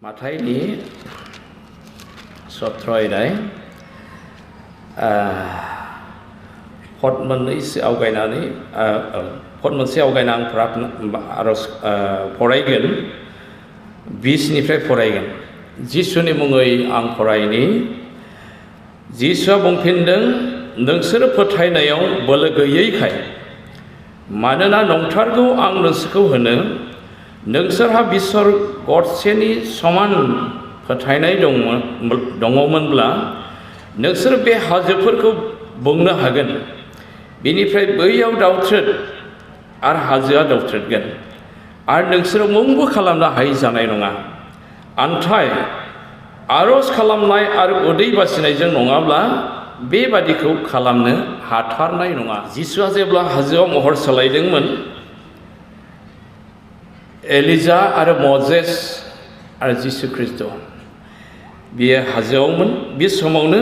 माथाइनि सत्र'यदाय पद मोननैसो आवगायनानै पद मोनसे आवगायना आं आरज फरायगोन 20 निफ्राय फरायगोन। जिसुनि मुङै आं फरायनि। जिसुआ बुंफिनदों, नोंसोरो फोथायनायाव बोलो गैयैखाय, मानोना नंथारगौ आं नोंसोरखौ होनो, नोंसोरहा बिसर गरसेनि समान फोथायनाय दङमोनब्ला नोंसोर बे हाजोफोरखौ बुंनो हागोन, बेनिफ्राय बैयाव दावथ्रोद, आरो हाजोआ दावथ्रोदगोन, आरो नोंसोरो मुंबो खालामनो हायि जानाय नङा। आन्थाय आरज खालामनाय आरो उदै बासिनायजों नङाब्ला बेबादिखौ खालामनो हाथारनाय नङा। जिसुआ जेब्ला हाजोआव महर सोलायदोंमोन, एलिजा आरो मजेस आरो जिसु ख्रिस्ट बियो हाजोआवमोन। बे समावनो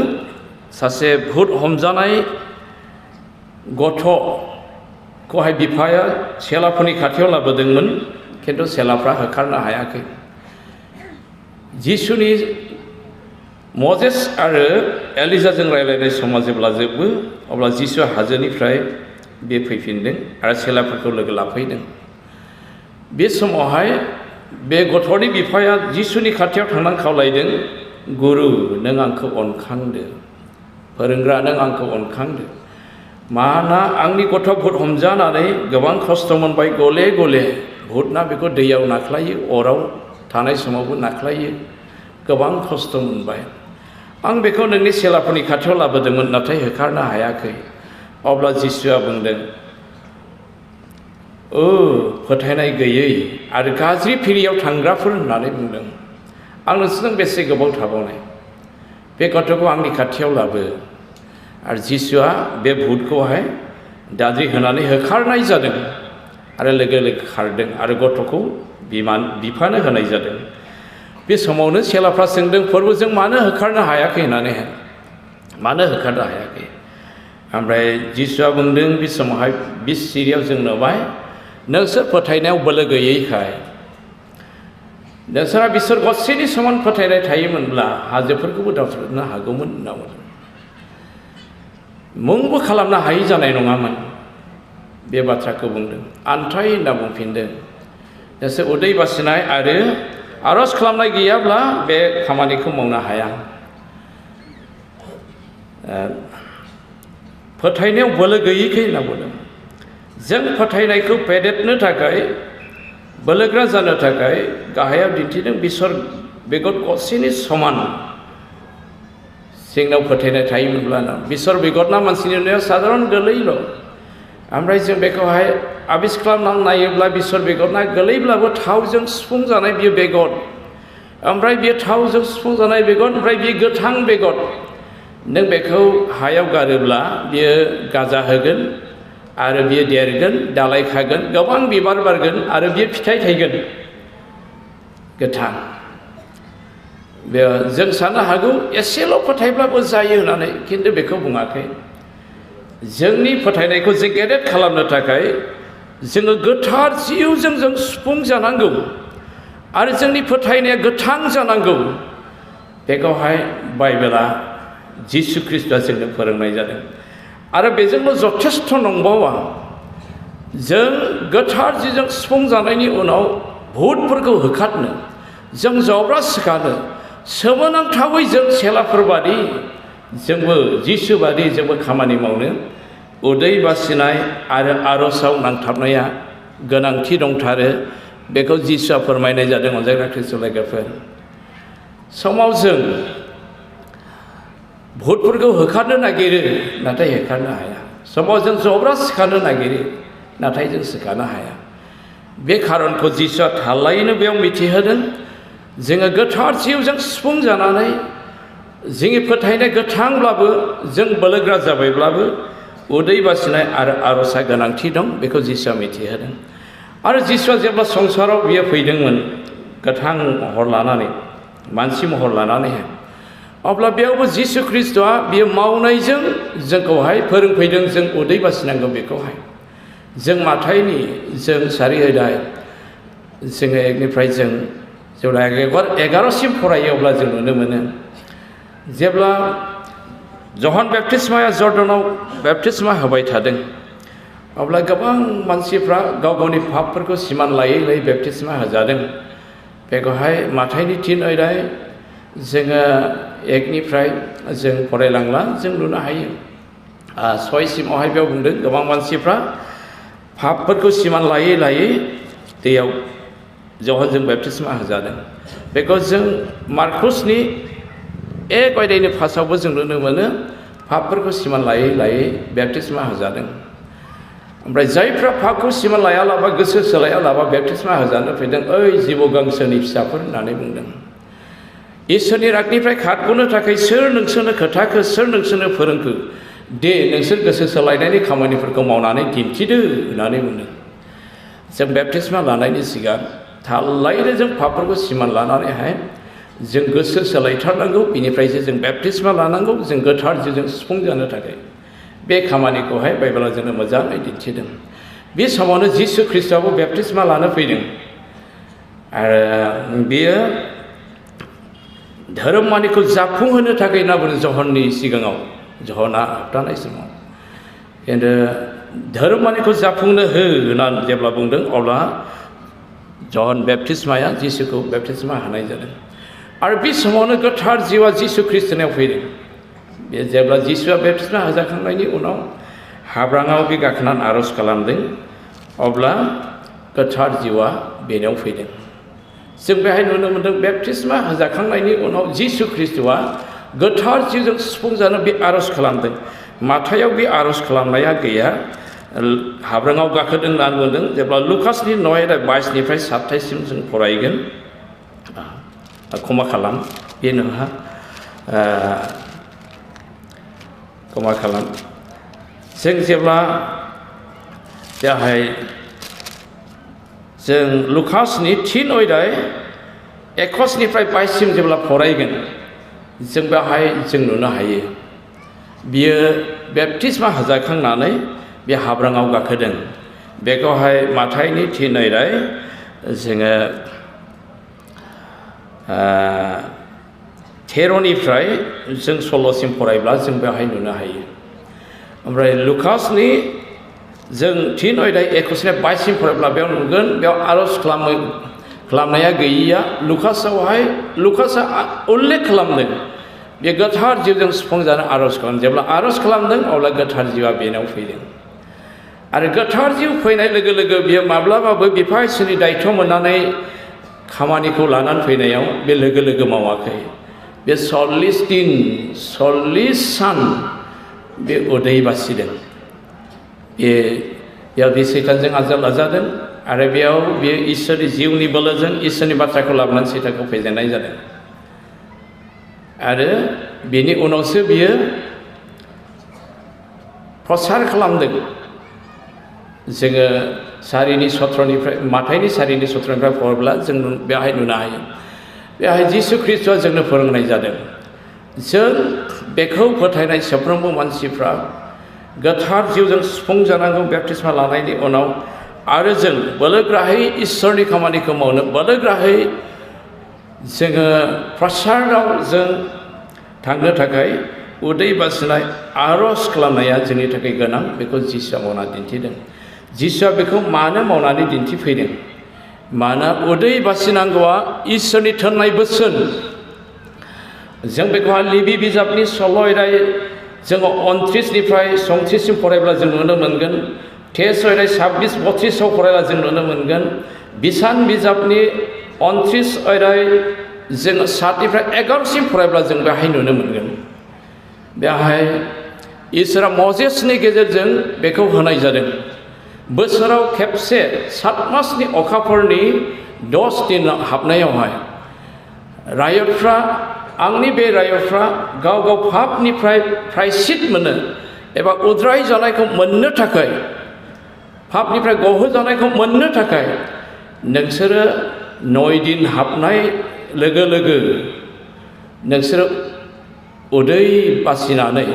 सासे भुत हमजानाय गथ'खौहाय बिफाया सेलाफोरनि खाथियाव लाबोदोंमोन, खिन्थु सेलाफ्रा होखारनो हायाखै। जिसुनि मजेस आरो एलिजाजों रायलायनाय समा जेब्ला जोबो, अब्ला जिसुआ हाजोनिफ्राय बे फैफिनदों आरो सेलाफोरखौ लोगो लाफैदों। बे समावहाय बे गथ'नि बिफाया जिसुनि खाथियाव थांनानै खावलायदों, गुरु नों आंखौ अनखांदो, फोरोंग्रा नों आंखौ अनखांदो, मानोना आंनि गथ' भुत हमजानानै गोबां खस्थ' मोनबाय। गले गले भुतना बेखौ दैयाव नाख्लायो, अराव थानाय समावबो नाख्लायो, गोबां खस्थ' मोनबाय। आं बेखौ नोंनि सेलाफोरनि खाथियाव लाबोदोंमोन, नाथाय होखारनो हायाखै। अब्ला जिसुआ बुंदों, फोथायनाय गैयै आरो गाज्रि फिरियाव थांग्राफोर होननानै बुंदों, आं नोंसोरजों बेसे गोबाव थाबावनाय, बे गथ'खौ आंनि खाथियाव लाबो। आरो जिसुआ बे भुतखौहाय दाद्रि होनानै होखारनाय जादों आरो लोगो लोगो खारदों आरो गथ'खौ बिफानो होनाय जादों। बे समावनो सेलाफ्रा सोंदों, फोरबो जों मानो होखारनो हायाखै होननानै, मानो होखारनो हायाखै? ओमफ्राय जिसुआ बुंदों बे समावहाय बे सिरियाव जों नुबाय, नोंसोर फोथायनायाव बोलो गैयैखाय, नोंसोरहा बिसोर गरसेनि समान फोथायनाय थायोमोनब्ला हाजोफोरखौबो दावथ्रोदनो हागौमोन होनना बुंदों। मुंबो खालामनो हायि जानाय नङामोन, बे बाथ्राखौ बुंदों। आन्थाय होनना बुंफिनदों, नोंसोर उदै बासिनाय आरो आरज खालामनाय गैयाब्ला बे खामानिखौ मावनो हाया। फोथायनायाव बोलो गैयैखाय होनना बुंदों। जों फोथायनायखौ फेदेरनो थाखाय, बोलोग्रा जानो थाखाय गाहायाव दिन्थिदों, बिसर बेगर गरसेनि समान जोंनाव फोथायनाय थायोमोनब्ला ना। बिसर बेगरना मानसिनि नुनायाव साधारन गोरलैल', ओमफ्राय जों बेखौहाय आबिस खालामनानै नायोब्ला बिसर बेगरना गोरलैब्लाबो थावजों सुफुंजानाय बियो बेगर, ओमफ्राय बियो थावजों सुफुंजानाय बेगर, ओमफ्राय बियो गोथां बेगर। नों बेखौ हायाव गारोब्ला बियो गाजा होगोन आरो बियो देरगोन, दालाय खागोन, गोबां बिबार बारगोन आरो बियो फिथाइ थायगोन, गोथां। बे जों साननो हागौ एसेल' फोथायब्लाबो जायो होननानै, खिन्थु बेखौ बुङाखै। जोंनि फोथायनायखौ जों गेदेर खालामनो थाखाय जोङो गोथार जिउजों जों सुफुं जानांगौ आरो जोंनि फोथायनाया गोथां जानांगौ। बेखौहाय बाइबेला जिसु ख्रिस्टआ जोंनो फोरोंनाय जादों। आरो बेजोंल' जथेस्थ' नंबावा, जों गोथार जिउजों सुफुं जानायनि उनाव भुतफोरखौ होखारनो, जों जब्रा सिखानो, सोमोनांथावै जों सेलाफोरबादि जोंबो जिसु बादि जोंबो खामानि मावनो, उदै बासिनाय आरो आरजआव नांथाबनाया गोनांथि दंथारो। बेखौ जिसुआ फोरमायनाय जादों। अनजाग्रा ख्रिस्ट लोगोफोर, समाव जों भुतफोरखौ होखारनो नागिरो, नाथाय होखारनो हाया। समाव जों जब्रा सिखानो नागिरो, नाथाय जों सिखानो हाया। बे खारनखौ जिसुआ थारैनो बेयाव मिथिहोदों। जोङो गोथार जिउजों सुफुं जानानै, जोंनि फोथायनाय गोथांब्लाबो, जों बोलोग्रा जाबायब्लाबो उदै बासिनाय आरो आरजआ गोनांथि दं, बेखौ जिसुआ मिथिहोदों। आरो जिसुआ जेब्ला संसाराव बियो फैदोंमोन, गोथां महर लानानै, मानसि महर लानानैहाय, अब्ला बेयावबो जिसु ख्रिस्टआ बियो मावनायजों जोंखौहाय फोरोंफैदों, जों उदै बासिनांगौ। बेखौहाय जों माथाइनि जों सारि अध्याय जोङो एकनिफ्राय जों जेब्ला 11सिम फरायो अब्ला जों नुनो मोनो जेब्ला जहान बेप्टिस्माया जर्डानाव बेप्टिस्मा होबाय थादों अब्ला गोबां मानसिफ्रा गाव गावनि पापफोरखौ सिमान लायै लायै बेप्टिस्मा होजादों बेखौहाय माथाइनि 3 अध्याय जोङो 1निफ्राय जों फरायलांला जों नुनो हायो 6सिमावहाय बेयाव बुंदों गोबां मानसिफ्रा पापफोरखौ सिमान लायै लायै दैयाव जहानजों बेप्टिस्मा होजादों बेखौ जों मार्कुसनि 1 अध्यायनि 5आवबो जों नुनो मोनो पापफोरखौ सिमान लायै लायै बेप्टिस्मा होजादों ओमफ्राय जायफ्रा पापखौ सिमान लायालाबा गोसो सोलायालाबा बेप्टिस्मा होजानो फैदों ओइ जिब' गांसोनि फिसाफोर होननानै बुंदों इसोरनि रागनिफ्राय खारग'नो थाखाय सोर नोंसोरनो खोथाखो सोर नोंसोरनो फोरोंखो दे नोंसोर गोसो सोलायनायनि खामानिफोरखौ मावनानै दिन्थिदो होननानै बुंदों जों बेप्टिस्मा लानायनि सिगां थारैनो जों पापफोरखौ सिमान लानानैहाय जों गोसो सोलायथारनांगौ बिनिफ्रायसो जों बेप्टिस्मा लानांगौ जों गोथार जिउजों सुफुं जानो थाखाय बे खामानिखौहाय बाइबेला जोंनो मोजाङै दिन्थिदों बे समावनो जिसु ख्रिस्टआबो बेप्टिस्मा लानो फैदों आरो बेयो धोरोमानिखौ जाफुंहोनो थाखाय होनना बुङो जहननि सिगाङाव जहना होबथानाय समाव खिन्थु धोरोमानिखौ जाफुंनो हो होननानै जेब्ला बुंदों अब्ला जहन बेप्टिस्माया जिसुखौ बेप्टिस्मा होनाय जादों आरो बे समावनो गोथार जिउआ जिसु ख्रिस्टनियाव फैदों बे जेब्ला जिसुआ बेप्टिस्मा होजाखांनायनि उनाव हाब्राङाव बे गाखोनानै आर'ज खालामदों अब्ला गोथार जिउआ बेनाव फैदों जों बेहाय नुनो मोन्दों बेप्टिस्मा होजाखांनायनि उनाव जिसु ख्रिस्टआ गोथार जिउजों सुफुंजानो बे आर'ज खालामदों माथायाव बे आर'ज खालामनाया गैया हाब्राङाव गाखोदों होननानै बुंदों जेब्ला लुकासनि 9:22निफ्राय 27सिम जों फरायगोन क्षमा खालाम बे नोंहा क्षमा खालाम जों जेब्ला बेहाय जों लुकासनि 3 अध्याय 21निफ्राय 22सिम जेब्ला फरायगोन जों बेहाय जों नुनो हायो बियो बेप्टिस्मा होजाखांनानै बे हाब्राङाव गाखोदों बेखौहाय माथाइनि 3 अध्याय जोङो 13निफ्राय जों 16सिम फरायब्ला जों बेहाय नुनो हायो ओमफ्राय लुकासनि जों 3 अध्याय 21निफ्राय 22सिम फरायब्ला बेयाव नुगोन बेयाव आर'ज खालामनाया गैयिया लुकासआ उल्लेख खालामदों बे गोथार जिउजों सुफुंजानो आर'ज खालामदों जेब्ला आर'ज खालामदों अब्ला गोथार जिउआ बेनाव फैदों आरो गोथार जिउ फैनाय लोगो लोगो बियो माब्लाबाबो बिफा इसोरनि दायथ' मोननानै खामानिखौ लानानै फैनायाव बे लोगो लोगो मावाखै बे 40 सान बे उदै बासिदों बेयाव बे सैतानजों आजाद लाजादों आरो बेयाव बेयो इसोरनि जिउनि बोलोजों इसोरनि बाथ्राखौ लाबोनानै सैतानखौ फेजेननाय जादों आरो बेनि उनावसो बियो प्रसार खालामदों जोङो माथाइनि 4:17निफ्राय फरायब्ला जों बेहाय नुनो हायो बेहाय जिसु ख्रिस्टआ जोंनो फोरोंनाय जादों जों बेखौ फोथायनाय साफ्रोमबो मानसिफ्रा गोथार जिउजों सुफुंजानांगौ बेप्टिस्मा लानायनि उनाव आरो जों बोलोग्राहै इसोरनि खामानिखौ मावनो बोलोग्राहै जोङो प्रसाराव जों थांनो थाखाय उदै बासिनाय आर'ज खालामनाया जोंनि थाखाय गोनां बेखौ जिसुआ मावना दिन्थिदों जिसुआ बेखौ मानो मावनानै दिन्थिफैदों मानो उदै बासिनांगौआ इसोरनि थोननाय बोसोन जों बेखौहाय लेबि बिजाबनि 16 अध्याय जोङो 29निफ्राय 34सिम फरायब्ला जों नुनो मोनगोन तेस अध्याय 26-32आव फरायब्ला जों नुनो मोनगोन बिसान बिजाबनि 29 अध्याय जोङो 7निफ्राय 11सिम फरायब्ला जों बेहाय नुनो मोनगोन बेहाय इसोरा मजेसनि गेजेरजों बेखौ होनाय जादों बोसोराव खेबसे 7 मासनि अखाफोरनि 10 दिन हाबनायावहाय रायजफ्रा आंनि बे रायजफ्रा गाव गाव पापनिफ्राय प्रायश्चित मोनो एबा उद्राय जानायखौ मोननो थाखाय पापनिफ्राय गहोजानायखौ मोननो थाखाय नोंसोरो 9 दिन हाबनाय लोगो लोगो नोंसोरो उदै बासिनानै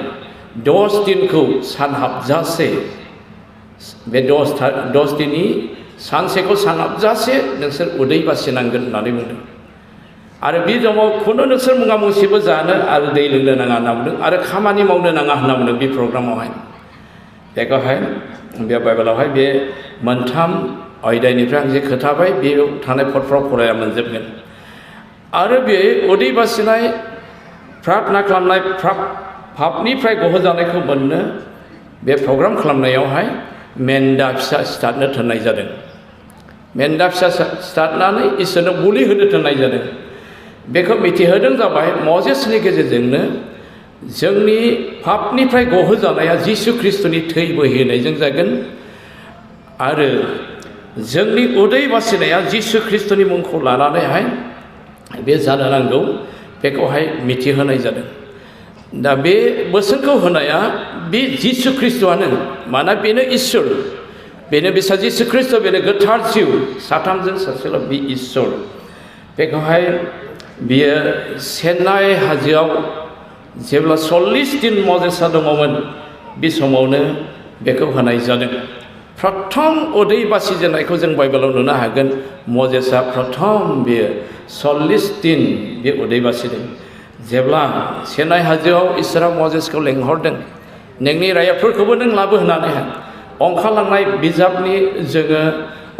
10 दिनखौ सान हाबजासे बे 10 दिननि सानसेखौ सान हाबजासे नोंसोर उदै बासिनांगोन होननानै बुंदों आरो बे समाव खुनु नोंसोर मुङा मुंसेबो जानो आरो दै लोंनो नाङा होनना बुंदों आरो खामानि मावनो नाङा होनना बुंदों बे प्रग्रामावहाय बेखौहाय बे बाइबेलावहाय बे मोनथाम आयदानिफ्राय आं जे खोथाबाय बेयाव थानाय पदफ्राव फराया मोनजोबगोन आरो बे उदै बासिनाय प्रार्थना खालामनाय पापनिफ्राय गहोजानायखौ मोननो बे प्रग्राम खालामनायावहाय मेन्दा फिसा सिथारनो थोननाय जादों मेन्दा फिसा सिथारनानै इसोरनो बुलि होनो थोननाय जादों बेखौ मिथिहोदों जाबाय मजेसनि गेजेरजोंनो जोंनि पापनिफ्राय गहोजानाया जिसु ख्रिस्टनि थै बोहैनायजों जागोन आरो जोंनि उदै बासिनाया जिसु ख्रिस्टनि मुंखौ लानानैहाय बे जानो नांगौ बेखौहाय मिथिहोनाय जादों दा बे बोसोनखौ होनाया बे जिसु ख्रिस्टआनो मानोना बेनो इसोर बेनो बिसा जिसु ख्रिस्ट बेनो गोथार जिउ साथामजों सासेल' बे इसोर बेखौहाय बियो सेनाइ हाजोआव जेब्ला 40 दिन मजेसा दङमोन बे समावनो बेखौ होनाय जादों प्रथम उदै बासिजेननायखौ जों बाइबेलाव नुनो हागोन मजेसा प्रथम बेयो 40 दिन बे उदै बासिदों जेब्ला सेनाइ हाजोआव इसोरा मजेसखौ लेंहरदों नोंनि राइजफोरखौबो नों लाबो होननानैहाय ओंखारलांनाय बिजाबनि जोङो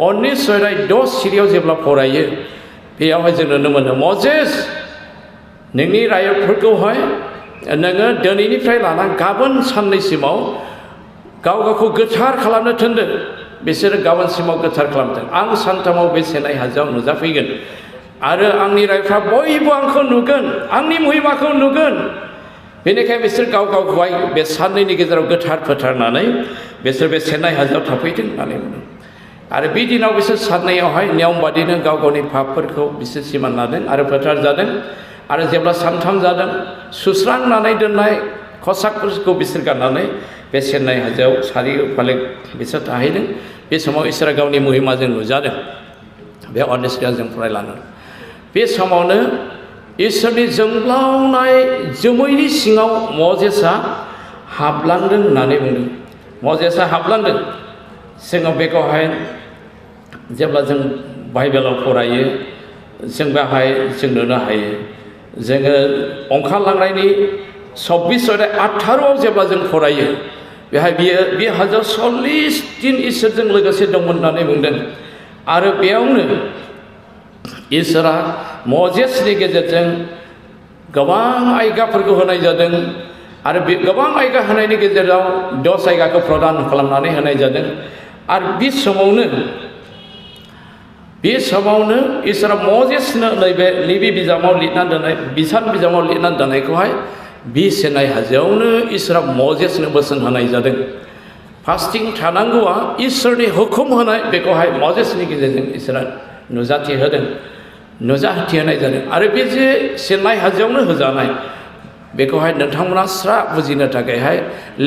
19 सिरियाव जेब्ला फरायो बेयावहाय जों नुनो मोनो मजेस नोंनि राइजफोरखौहाय नोङो दिनैनिफ्राय लाना गाबोन साननैसिमाव गाव गावखौ गोथार खालामनो थिनदों बिसोरो गाबोनसिमाव गोथार खालामदों आं सानथामाव बे सेनाइ हाजोआव नुजाफैगोन आरो आंनि राइजफ्रा बयबो आंखौ नुगोन आंनि महिमाखौ नुगोन बेनिखायनो बिसोर गाव गावखौहाय बे साननैनि गेजेराव गोथार फोथारनानै बिसोर बे सेनाइ हाजोआव थाफैदों होननानै बुंदों आरो बे दिनाव बिसोर साननैयावहाय नियम बादिनो गाव गावनि पापफोरखौ बिसोर सिमान लादों आरो फोथार जादों आरो जेब्ला सानथाम जादों सुस्रांनानै दोननाय खसाकफोरखौ बिसोर गाननानै बे सेनाइ हाजोआव सारिय'फाले बिसोर थाहैदों बे समाव इसोरा गावनि महिमाजों नुजादों बे अनेस्टियाव जों फरायलाङो बे समावनो इसोरनि जोंब्लावनाय जोमैनि सिङाव मजेसा हाबलांदों होननानै बुंदों मजेसा हाबलांदों जोङो बेखौहाय जेब्ला जों बाइबेलाव फरायो जों बेवहाय जों नुनो हायो जोङो ओंखारलांनायनि 24:18 जेब्ला जों फरायो बेहाय बे हाजोआव 40 दिन इसोरजों लोगोसे दंमोन होननानै बुंदों आरो बेयावनो इसोरा मजेसनि गेजेरजों गोबां आयगाफोरखौ होनाय जादों आरो बे गोबां आयगा होनायनि गेजेराव 10 आयगाखौ प्रदान खालामनानै होनाय जादों आरो बे समावनो इसोरा मजेसनो नैबे लिबि बिजामाव लिरना दोननाय बिसान बिजामाव लिरना दोननायखौहाय बे सेनाइ हाजोआवनो इसोरा मजेसनो बोसोन होनाय जादों फास्टिं थानांगौआ इसोरनि हुकुम होनाय बेखौहाय मजेसनि गेजेरजों इसोरा नुजाथि होदों नुजाथि होनाय जादों आरो बे जे सेनाइ हाजोआवनो होजानाय बेखौहाय नोंथांमोना स्रा बुजिनो थाखायहाय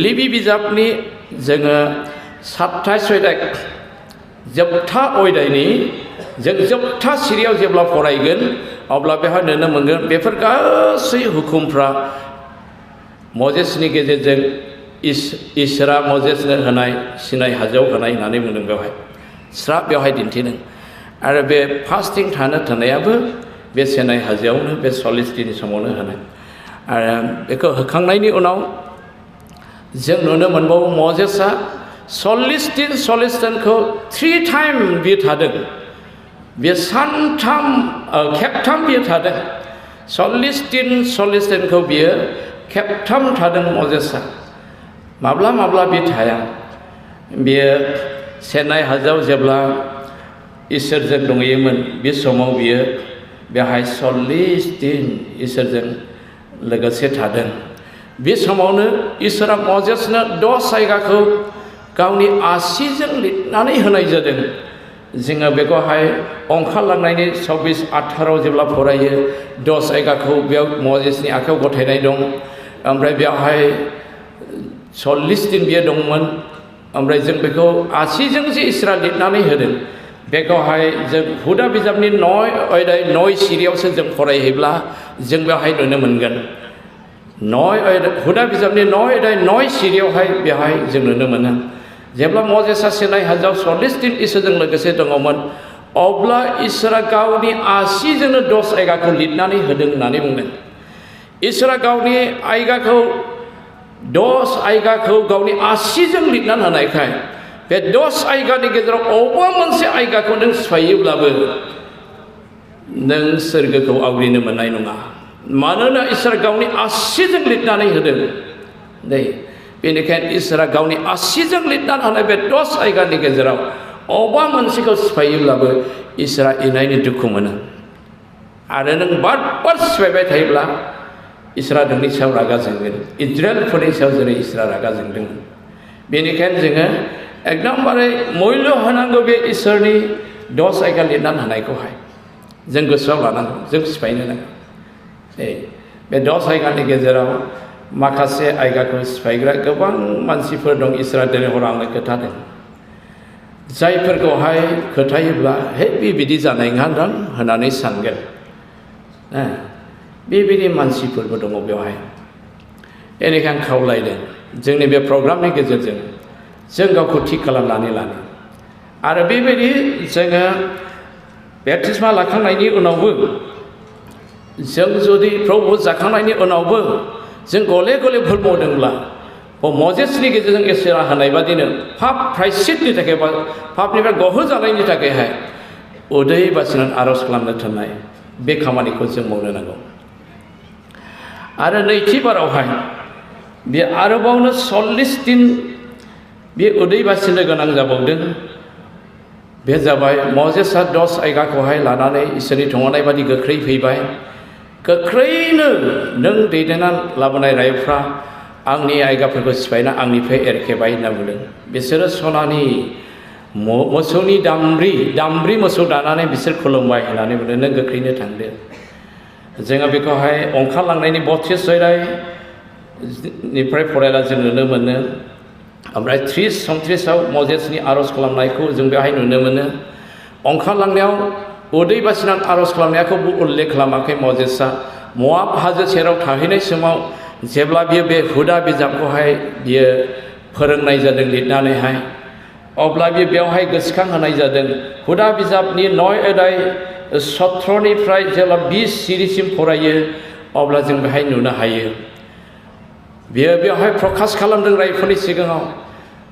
लिबि बिजाबनि जोङो 27 अध्याय जोबथा अध्यायनि जों जोबथा सिरियाव जेब्ला फरायगोन अब्ला बेवहाय नुनो मोनगोन बेफोर गासै हुकुमफ्रा मजेसनि गेजेरजों इसोरा मजेसनो होनाय सिनाइ हाजोआव होनाय होननानै बुंदों बेवहाय स्रा बेवहाय दिन्थिदों आरो बे फास्टिं थानो थानायाबो बे सेनाइ हाजोआवनो बे 40 दिननि समावनो होनाय आरो बेखौ होखांनायनि उनाव जों नुनो मोनबावो मजेसआ 40 दिनखौ 3 टाइम बियो थादों बे खेबथाम बियो थादों 40 दिनखौ बियो खेबथाम थादों मजेसआ माब्ला बे थाया बियो सेनाइ हाजोआव जेब्ला इसोरजों दंहैयोमोन बे समाव बियो बेहाय 40 दिन इसोरजों लोगोसे थादों बे समावनो इसोरा मजेसनो 10 जायगाखौ गावनि आसिजों लिरनानै होनाय जादों जोङो बेखौहाय ओंखारलांनायनि 24:18 जेब्ला फरायो 10 जायगाखौ बेयाव मजेसनि आखायाव गथायनाय दं ओमफ्राय बेवहाय 40 दिन बियो दंमोन ओमफ्राय जों बेखौ आसिजों जे इसोरा लिरनानै होदों बेखौहाय जों हुदा बिजाबनि 9 अध्याय 9 सिरियावसो जों फरायहैब्ला जों बेवहाय नुनो मोनगोन हुदा बिजाबनि 9 अध्याय 9 सिरियावहाय बेवहाय जों नुनो मोनो जेब्ला मजेसा सेनाइ हाजोआव 40 दिन इसोरजों लोगोसे दङमोन अब्ला इसोरा गावनि आसिजोंनो 10 आयगाखौ लिरनानै होदों होननानै बुंदों। इसोरा गावनि आयगाखौ 10 आयगाखौ गावनि आसिजों लिरनानै होनायखाय बे 10 आयगानि गेजेराव अबेबा मोनसे आयगाखौ नों सिफायोब्लाबो नों सोरगोखौ आवग्रिनो मोननाय नङा। मानोना इसोरा गावनि आसिजों लिरनानै होदों दै। बेनिखायनो इसोरा गावनि आसिजों लिरनानै होनाय बे 10 आयगानि गेजेराव अबेबा मोनसेखौ सिफायोब्लाबो इसोरा इनायनो दुखु मोनो। आरो नों बार सिफायबाय थायोब्ला इसोरा नोंनि सायाव रागा जोंगोन। इजराइलफोरनि सायाव जेरै इसोरा रागा जोंदोंमोन। बेनिखायनो जोङो एकदमबारे मुल्य होनांगौ बे इसोरनि 10 आयगा लिरनानै होनायखौहाय जों गोसोआव लानांगौ, जों सिफायनो नाङा। बे 10 आयगानि गेजेराव माखासे आयगाखौ सिफायग्रा गोबां मानसिफोर दं। इसोरा दिनै हराव आंनो खोथादों, जायफोरखौहाय खोथायोब्ला हे बेबायदि जानाय नङा होननानै सानगोन। बेबायदि मानसिफोरबो दङ बेवहाय। बेनिखायनो आं खावलायदों जोंनि बे प्रग्रामनि गेजेरजों जों गावखौ थि खालामनानै लानो। आरो बेबायदि जोङो बेप्तिस्मा लाखांनायनि उनावबो जों जुदि प्रभु जाखांनायनि उनावबो जों गले गले भुल मावदोंब्ला मजेसनि गेजेरजों इसोरा होनाय बादिनो पाप प्रायश्चितनि थाखाय बा पापनिफ्राय गहोजानायनि थाखायहाय उदै बासिनानै आर'ज खालामनो थिननाय बे खामानिखौ जों मावनो नांगौ। आरो नैथि बारावहाय बे आरोबावनो 40 दिन बे उदै बासिनो गोनां जाबावदों। बे जाबाय मजेसआ 10 आयगाखौहाय लानानै इसोरनि थंनाय बादि गोख्रै फैबाय। गोख्रैनो नों दैदेननानै लाबोनाय राइजफ्रा आंनि आयगाफोरखौ सिफायना आंनिफ्राय एरखेबाय होनना बुंदों। बिसोरो सनानि मोसौनि दामब्रि मोसौ दानानै बिसोर खुलुमबाय होननानै बुंदों। नों गोख्रैनो थांदो। जोङो बेखौहाय ओंखारलांनायनि 32 अध्यायनिफ्राय फरायला जों नुनो मोनो। ओमफ्राय 30-34आव मजेसनि आर'ज खालामनायखौ जों बेवहाय नुनो मोनो। ओंखारलांनायाव उदै बासिनानै आर'ज खालामनायखौबो उल्लेख खालामाखै मजेसआ। मोआब हाजो सेराव थाहैनाय समाव जेब्ला बियो बे हुदा बिजाबखौहाय बियो फोरोंनाय जादों लिरनानैहाय, अब्ला बियो बेवहाय गोसोखांहोनाय जादों। हुदा बिजाबनि 9 अध्याय 17निफ्राय जेब्ला 20 सिरिसिम फरायो अब्ला जों बेहाय नुनो हायो। बियो बेवहाय प्रकाश खालामदों रायफोरनि सिगाङाव,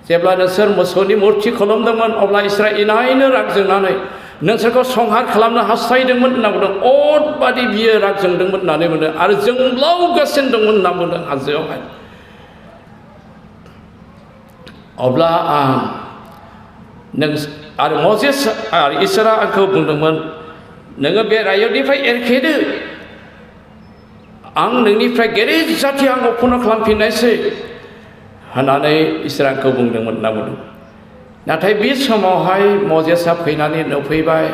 जेब्ला नोंसोर मोसौनि मुर्ति खुलुमदोंमोन अब्ला इसोरा इनायनो राग जोंनानै नोंसोरखौ संहार खालामनो हास्थायदोंमोन होनना बुंदों। अर बादि बियो राग जोंदोंमोन होननानै बुंदों आरो जोंब्लावगासिनो दंमोन होनना बुंदों हाजोआवहाय। अब्ला आरो मजेस आरो इसोरा आंखौ बुंदोंमोन, नोङो बे रायजोनिफ्राय एरखेदो, आं नोंनिफ्राय गेदेर जाथि आं उत्पन्न खालामफिननायसै होननानै इसोरा आंखौ बुंदोंमोन होनना बुंदों। नाथाय बे समावहाय मजेसआ फैनानै नुफैबाय,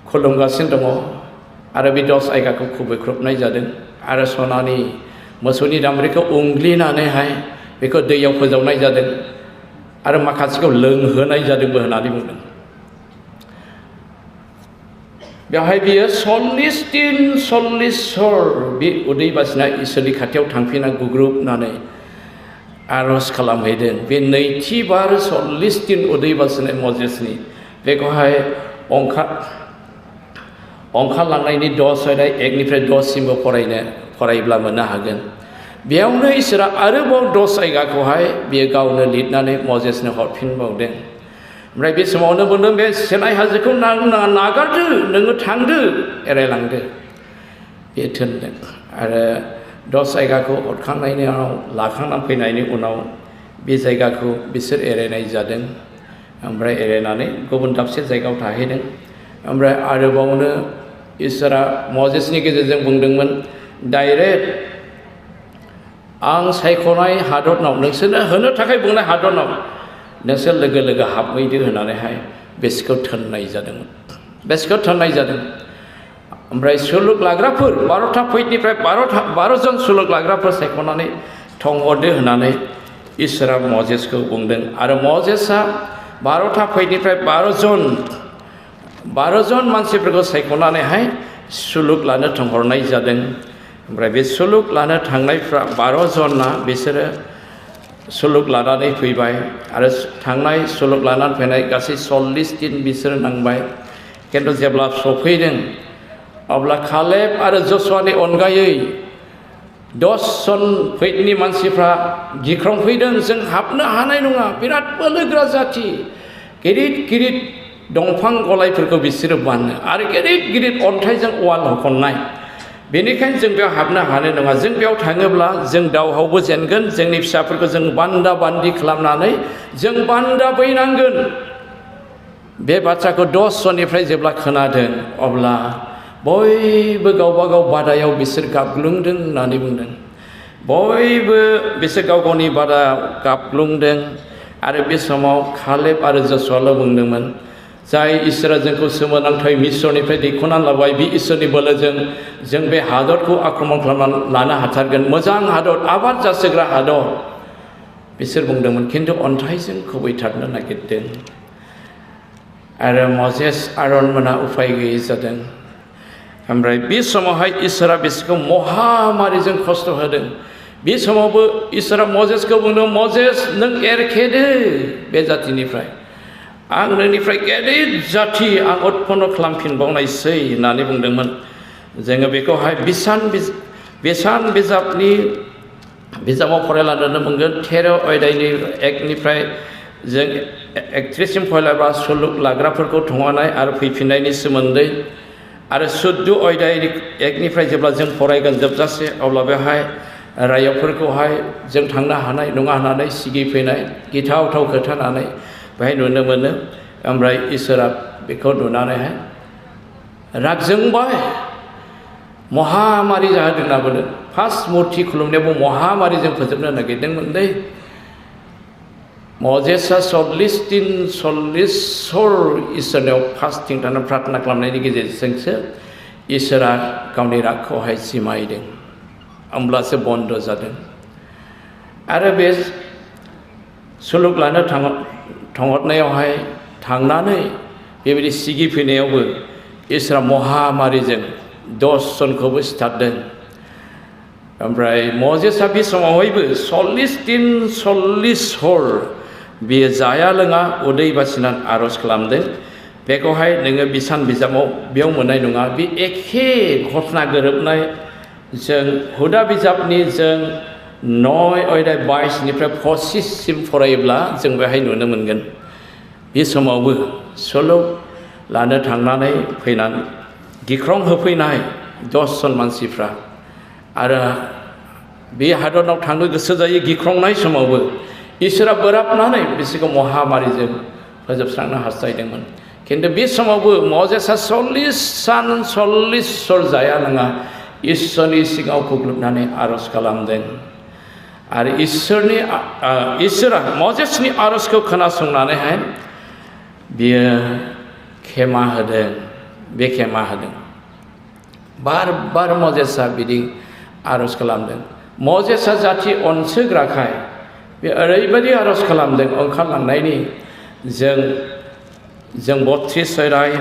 खुलुमगासिनो दङ आरो बे 10 आयगाखौ खुबैख्रबनाय जादों आरो सनानि मोसौनि दामब्रिखौ उंग्लिनानैहाय बेखौ दैयाव फोजावनाय जादों आरो माखासेखौ लोंहोनाय जादोंबो होननानै बुंदों। बेवहाय बियो 40 दिन 40 हर बे उदै बासिना इसोरनि खाथियाव थांफिना गुग्रुबनानै आर'ज खालामहैदों। बे नैथि बार 40 दिन उदै बासिनाय मजेसनि बेखौहाय ओंखारलांनायनि 10 अध्याय 1निफ्राय 10 सिमबो फरायोब्ला मोननो हागोन। बेयावनो इसोरा आरोबाव 10 आयगाखौहाय बियो गावनो लिरनानै मजेसनो हरफिनबावदों। ओमफ्राय बे समावनो बुंदों, बे सेनाय हाजोखौ नागारदो, नोङो थांदो, एरायलांदो बे थिनदों। आरो 10 आयगाखौ हरखांनायनि उनाव लाखांनानै फैनायनि उनाव बे जायगाखौ बिसोर एरायनाय जादों। ओमफ्राय एरायनानै गुबुन दाबसे जायगायाव थाहैदों। ओमफ्राय आरोबावनो इसोरा मजेसनि गेजेरजों बुंदोंमोन, डाइरेक्ट आं सायख'नाय हादरनाव, नोंसोरनो होनो थाखाय बुंनाय हादरनाव नोंसोर लोगो लोगो हाबहैदो होननानैहाय बेसोरखौ थिननाय जादोंमोन। बेसोरखौ थिननाय जादों। ओमफ्राय सुलुग लाग्राफोर 12था फैदनिफ्राय 12 जन सुलुग लाग्राफोर सायख'नानै थंहरदो होननानै इसोरा मजेसखौ बुंदों। आरो मजेसआ 12था फैदनिफ्राय 12 जन मानसिफोरखौ सायख'नानैहाय सुलुग लानो थंहरनाय जादों। ओमफ्राय बे सुलुग लानो थांनायफ्रा 12 जना बिसोरो सुलुग लानानै फैबाय आरो थांनाय सुलुग लानानै फैनाय गासै 40 दिन बिसोर नांबाय किन्तु जेब्ला सफैदों अब्ला कालेब आरो जशुवानि अनगायै 10 जन फैदनि मानसिफ्रा गिख्रंफैदों जों हाबनो हानाय नङा बिराद बोलोगोरा जाथि गिदिर गिदिर दंफां गलायफोरखौ बिसोरो बानो आरो गिदिर गिदिर अन्थाइजों वाल होखननाय बेनिखायनो जों बेयाव हाबनो हानाय नङा जों बेयाव थाङोब्ला जों दावहावबो जेनगोन जोंनि फिसाफोरखौ जों बान्दा बान्दि खालामनानै जों बान्दा बैनांगोन बे बाथ्राखौ 10 जननिफ्राय जेब्ला खोनादों अब्ला बयबो गावबा गाव बादायाव बिसोर गाबग्लुंदों होननानै बुंदों बयबो बिसोर गाव गावनि बादायाव गाबग्लुंदों आरो बे समाव कालेब आरो जशुवाल' बुंदोंमोन जाय इसोरा जोंखौ सोमोनांथाव मिस्रनिफ्राय दैखोनानै लाबाय बे इसोरनि बोलोजों जों बे हादरखौ आक्रमण खालामनानै लानो हाथारगोन मोजां हादर आबाद जासोग्रा हादर बिसोर बुंदोंमोन खिन्थु अन्थाइजों खुबैथारनो नागिरदों आरो मजेस आरन मोना उफाय गैयै जादों ओमफ्राय बे समावहाय इसोरा बिसोरखौ महामारिजों खस्थ' होदों बे समावबो इसोरा मजेसखौ बुंदों मजेस नों एरखेदो बे जातिनिफ्राय आं नोंनिफ्राय गेदेर जाथि आं उत्पन्न खालामफिनबावनायसै होननानै बुंदोंमोन जोङो बेखौहाय बेसान बिजाबाव फरायला नुनो मोनगोन 13 अध्यायनि 1 निफ्राय जों 31 सिम फरायलायब्ला सुलुग लाग्राफोरखौ थंनाय आरो फैफिननायनि सोमोन्दै आरो 14 अध्यायनि 1 निफ्राय जेब्ला जों फरायगोन जोबजासे अब्ला बेवहाय राइजवफोरखौहाय जों थांनो हानाय नङा होननानै सिगिफैनाय गिथावथाव खोथानानै बेहाय नुनो मोनो ओमफ्राय इसोरा बेखौ नुनानैहाय राग जोंबाय महामारि जाहोदों होनना बुंदों फार्स्ट मुर्ति खुलुमनायावबो महामारिजों फोजोबनो नागिरदोंमोन दै मजेसआ 40 दिन 40 हर इसोरनियाव फास्टिं थानानै प्रार्थना खालामनायनि गेजेरजोंसो इसोरा गावनि रागखौहाय जिमायदों होमब्लासो बन्द जादों आरो बे सुलुग लानो थांहरनायावहाय थांनानै बेबायदि सिगिफैनायावबो इसोरा महामारिजों 10 जनखौबो सिथारदों ओमफ्राय मजेसआ बे समावहायबो 40 दिन 40 हर बियो जाया लोङा उदै बासिनानै आर'ज खालामदों बेखौहाय नोङो बिसान बिजाबाव बेयाव मोननाय नङा बे एखे घटना गोरोबनाय जों हुदा बिजाबनि जों 9 अध्याय 22 निफ्राय 25 सिम फरायोब्ला जों बेहाय नुनो मोनगोन बे समावबो सुलुग लानो थांनानै फैनानै गिख्रं होफैनाय 10 जन मानसिफ्रा आरो बे हादराव थांनो गोसो जायो गिख्रंनाय समावबो इसोरा बोराबनानै बिसोरखौ महामारिजों फोजोबस्रांनो हास्थायदोंमोन खिन्थु बे समावबो मजेसआ 40 सान 40 हर जाया नङा इसोरनि सिगाङाव खुग्लुबनानै आर'ज खालामदों आरो इसोरा मजेसनि आर'जखौ खोनासंनानैहाय बियो खेमा होदों बे खेमा होदों बार बार मजेसआ बिदि आर'ज खालामदों मजेसआ जाथि अनसोग्राखाय बे ओरैबायदि आर'ज खालामदों ओंखारलांनायनि जों 32 अध्याय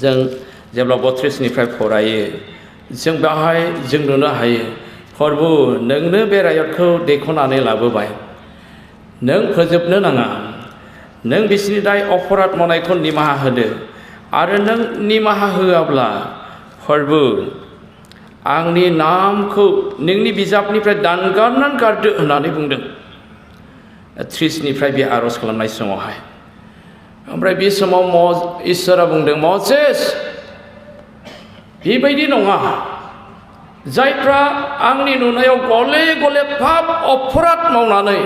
जों जेब्ला 32 निफ्राय फरायो जों बेवहाय जों नुनो हायो प्रभु नोंनो बे रायजवखौ दैखोनानै लाबोबाय नों फोजोबनो नाङा नों बिसोरनि दाय अपराध मावनायखौ निमाहा होदो आरो नों निमाहा होआब्ला प्रभु आंनि नामखौ नोंनि बिजाबनिफ्राय दानगारनानै गारदो होननानै बुंदों 30 निफ्राय बे आर'ज खालामनाय समावहाय ओमफ्राय बे समाव इसोरा बुंदों मजेस बेबायदि नङा जायफ्रा आंनि नुनायाव गले गले पाप अपराध मावनानै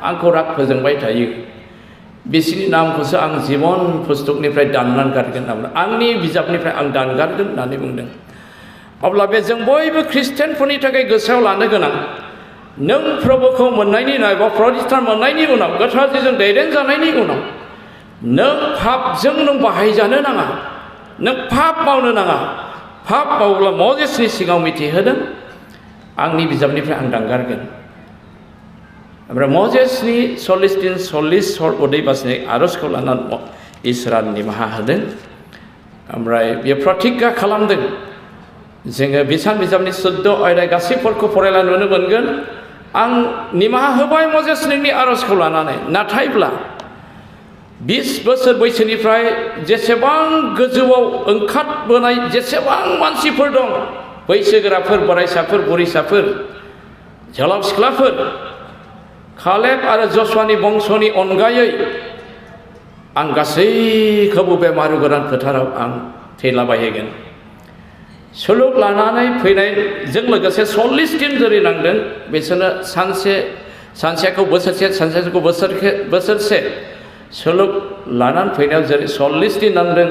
आंखौ राग फोजोंबाय थायो बिसोरनि नामखौसो आं जीवन पुस्तकनिफ्राय दाननानै गारगोन होनना बुंदों आंनि बिजाबनिफ्राय आं दानगारगोन होननानै बुंदों अब्ला बे जों बयबो ख्रिस्टियानफोरनि थाखाय गोसोआव लानो गोनां नों प्रभुखौ मोननायनि उनाव बा प्रतिष्ठान मोननायनि उनाव गोथारजों दैदेनजानायनि उनाव नों पापजों नों बाहायजानो नाङा नों पाप मावनो नाङा पाप मावोब्ला मजेसनि सिगाङाव मिथिहोदों आंनि बिजाबनिफ्राय आं दानगारगोन ओमफ्राय मजेसनि 40 दिन 40 हर उदै बासिनाय आर'जखौ लानानै इसोरा निमाहा होदों ओमफ्राय बेयो प्रतिज्ञा खालामदों जोङो बिसान बिजाबनि 14 अध्याय गासैफोरखौ फरायला नुनो मोनगोन आं निमाहा होबाय मजेस नोंनि आर'जखौ लानानै नाथायब्ला 20 बोसोर बैसोनिफ्राय जेसेबां गोजौआव ओंखारबोनाय जेसेबां मानसिफोर दं बैसोगोराफोर बोराइसाफोर बुरैसाफोर जोलाव सिख्लाफोर कालेब आरो जसुवानि बंस'नि अनगायै आं गासैखौबो बे मारु गोदान फोथाराव आं थैलाबायहैगोन सुलुग लानानै फैनायजों लोगोसे 40 दिन जोरैनांदों बिसोरनो सानसेखौ बोसोरसे सानसेखौ बोसोरसे सुलुग लानानै फैनायाव जेरै 40 दिन नांदों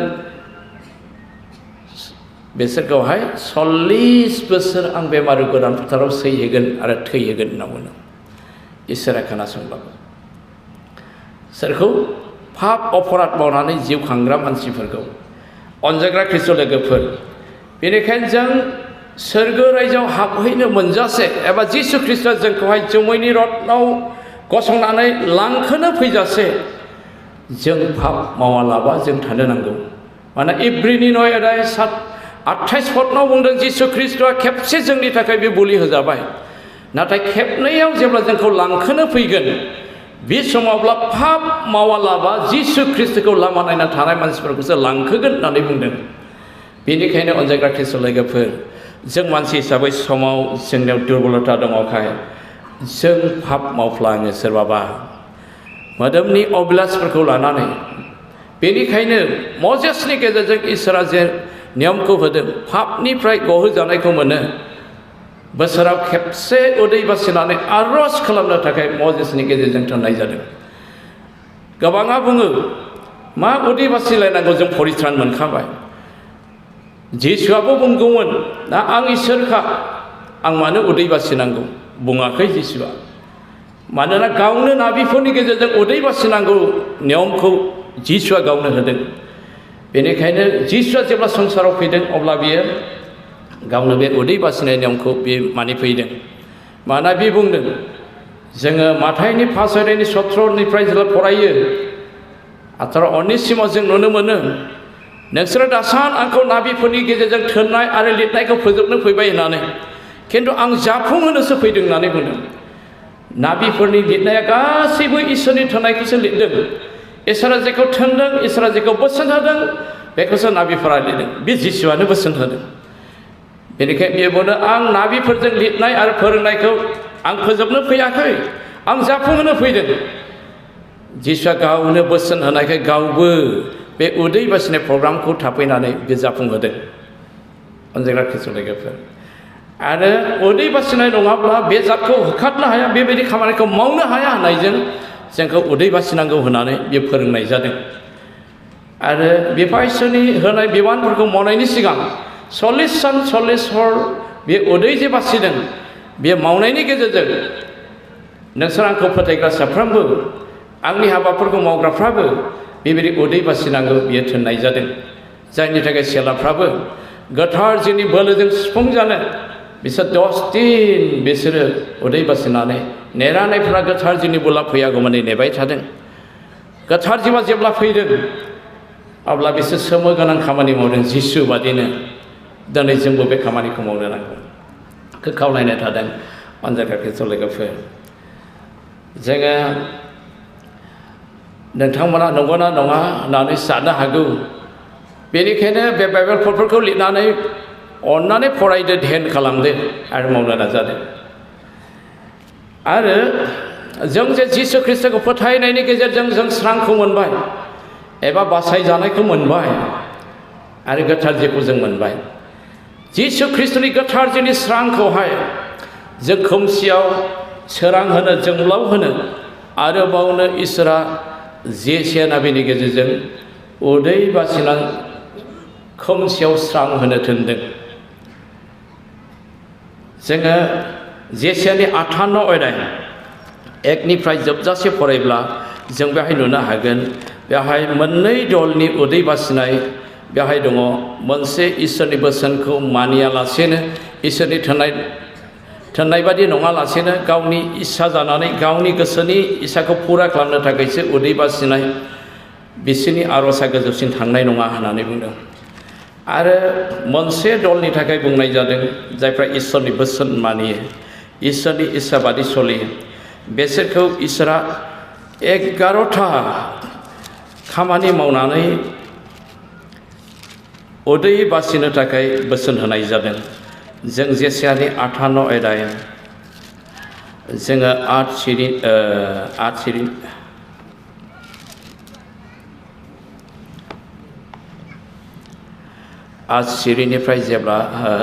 बिसोरखौहाय 40 बोसोर आं बे मारु गोदान फोथाराव सैहैगोन आरो थैहैगोन होनना बुंदों इसोरा खोनासंब्लाबो सोरखौ पाप अपराध मावनानै जिउ खांग्रा मानसिफोरखौ अनजाग्रा ख्रिस्ट' लोगोफोर बेनिखायनो जों सोरगो रायजोआव हाबहैनो मोनजासे एबा जिसु ख्रिस्टआ जोंखौहाय जोमैनि रथनाव गसंनानै लांखोनो फैजासे जों पाप मावालाबा जों थानो नांगौ माने इब्रिनि 9:28 पदनाव बुंदों जिसु ख्रिस्टआ खेबसे जोंनि थाखाय बे बुलि होजाबाय नाथाय खेबनैयाव जेब्ला जोंखौ लांखोनो फैगोन बे समावब्ला पाप मावालाबा जिसु ख्रिस्टखौ लामा नायना थानाय मानसिफोरखौसो लांखोगोन होननानै बुंदों बेनिखायनो अनजाग्रा ख्रिस्ट' लोगोफोर जों मानसि हिसाबै समाव जोंनियाव दुर्बलता दङखाय जों पाप मावफ्लाङो सोरबाबा मोदोमनि अभिलासफोरखौ लानानै बेनिखायनो मजेसनि गेजेरजों इसोरा जे नियमखौ होदों पापनिफ्राय गहोजानायखौ मोनो बोसोराव खेबसे उदै बासिनानै आर'ज खालामनो थाखाय मजेसनि गेजेरजों थोननाय जादों गोबाङा बुङो मा उदै बासिलायनांगौ जों परित्रान मोनखाबाय जिसुआबो बुंगौमोन ना आं इसोरखा आं मानो उदै बासिनांगौ बुङाखै जिसुआ मानोना गावनो नाबिफोरनि गेजेरजों उदै बासिनांगौ नियमखौ जिसुआ गावनो होदों बेनिखायनो जिसुआ जेब्ला संसाराव फैदों अब्ला बियो गावनो बे उदै बासिनाय नियमखौ बे मानिफैदों मानोना बे बुंदों जोङो माथाइनि 5:17 जेब्ला फरायो 18-19 जों नुनो मोनो नोंसोरो दासान आंखौ नाबिफोरनि गेजेरजों थोननाय आरो लिरनायखौ फोजोबनो फैबाय होननानै खिन्थु आं जाफुंहोनोसो फैदों होननानै बुंदों नाबिफोरनि लिरनाया गासैबो इसोरनि थोननायखौसो लिरदों इसोरा जेखौ थोनदों इसोरा जेखौ बोसोन होदों बेखौसो नाबिफोरा लिरदों बे जिसुआनो बोसोन होदों बेनिखायनो बेयो बुंदों आं नाबिफोरजों लिरनाय आरो फोरोंनायखौ आं फोजोबनो फैयाखै आं जाफुंहोनो फैदों जिसुआ गावनो बोसोन होनायखाय गावबो बे उदै बासिनाय प्रग्रामखौ थाफैनानै बे जाफुंहोदों अनजाग्रा ख्रिस्ट' लोगोफोर आरो उदै बासिनाय नङाब्ला बे जातखौ होखारनो हाया बेबायदि खामानिखौ मावनो हाया होननायजों जोंखौ उदै बासिनांगौ होननानै बे फोरोंनाय जादों आरो बिफायसोनि होनाय बिबानफोरखौ मावनायनि सिगां 40 सान 40 हर बे उदै जे बासिदों बे मावनायनि गेजेरजों नोंसोर आंखौ फोथायग्रा साफ्रोमबो आंनि हाबाफोरखौ मावग्राफ्राबो बेबायदि उदै बासिनांगौ बियो थोननाय जादों जायनि थाखाय सेलाफ्राबो गोथार जिउनि बोलोजों सुफुंजानो बिसोर 10 दिन बिसोरो उदै बासिनानै नेरानायफ्रा गोथार जिउनि बोला फैयागौमानि नेबाय थादों गोथार जिउआ जेब्ला फैदों अब्ला बिसोर सोमो गोनां खामानि मावदों जिसु बादिनो दिनै जोंबो बे खामानिखौ मावनो नांगौ खावलायनाय थादों अनजाग्रा ख्रिस्ट' लोगोफोर जोङो नोंथांमोना नंगौना नङा होननानै साननो हागौ बेनिखायनो बे बाइबेल पदफोरखौ लिरनानै अन्नानै फरायदो ध्यान खालामदो आरो मावनो नाजादो आरो जों जे जिसु ख्रिस्टखौ फोथायनायनि गेजेरजों जों स्रांखौ मोनबाय एबा बासायजानायखौ मोनबाय आरो गोथार जिउखौ जों मोनबाय जिसु ख्रिस्टनि गोथार जिउनि स्रांखौहाय जों खोमसियाव सोरां होनो जोंब्लाव होनो आरोबावनो इसोरा जेसे नाबिनि गेजेरजों उदै बासिना खोमसियाव स्रां होनो थिनदों जोङो जेसेनि 58 अध्याय 1निफ्राय जोबजासे फरायब्ला जों बेहाय नुनो हागोन बेहाय मोननै दलनि उदै बासिनाय बेहाय दङ मोनसे इसोरनि बोसोनखौ मानियालासेनो इसोरनि थोननाय बादि नङालासेनो गावनि इस्सा जानानै गावनि गोसोनि इस्साखौ फुरा खालामनो थाखायसो उदै बासिनाय बिसोरनि आर'जआ गोजौसिन थांनाय नङा होननानै बुंदों आरो मोनसे दलनि थाखाय बुंनाय जादों जायफ्रा इसोरनि बोसोन मानियो इसोरनि इस्सा बादि सलियो बेसोरखौ इसोरा 11था खामानि मावनानै उदै बासिनो थाखाय बोसोन होनाय जादों। जों जेसायानि 58 आयदाया जोङो 8 सिरिनिफ्राय जेब्ला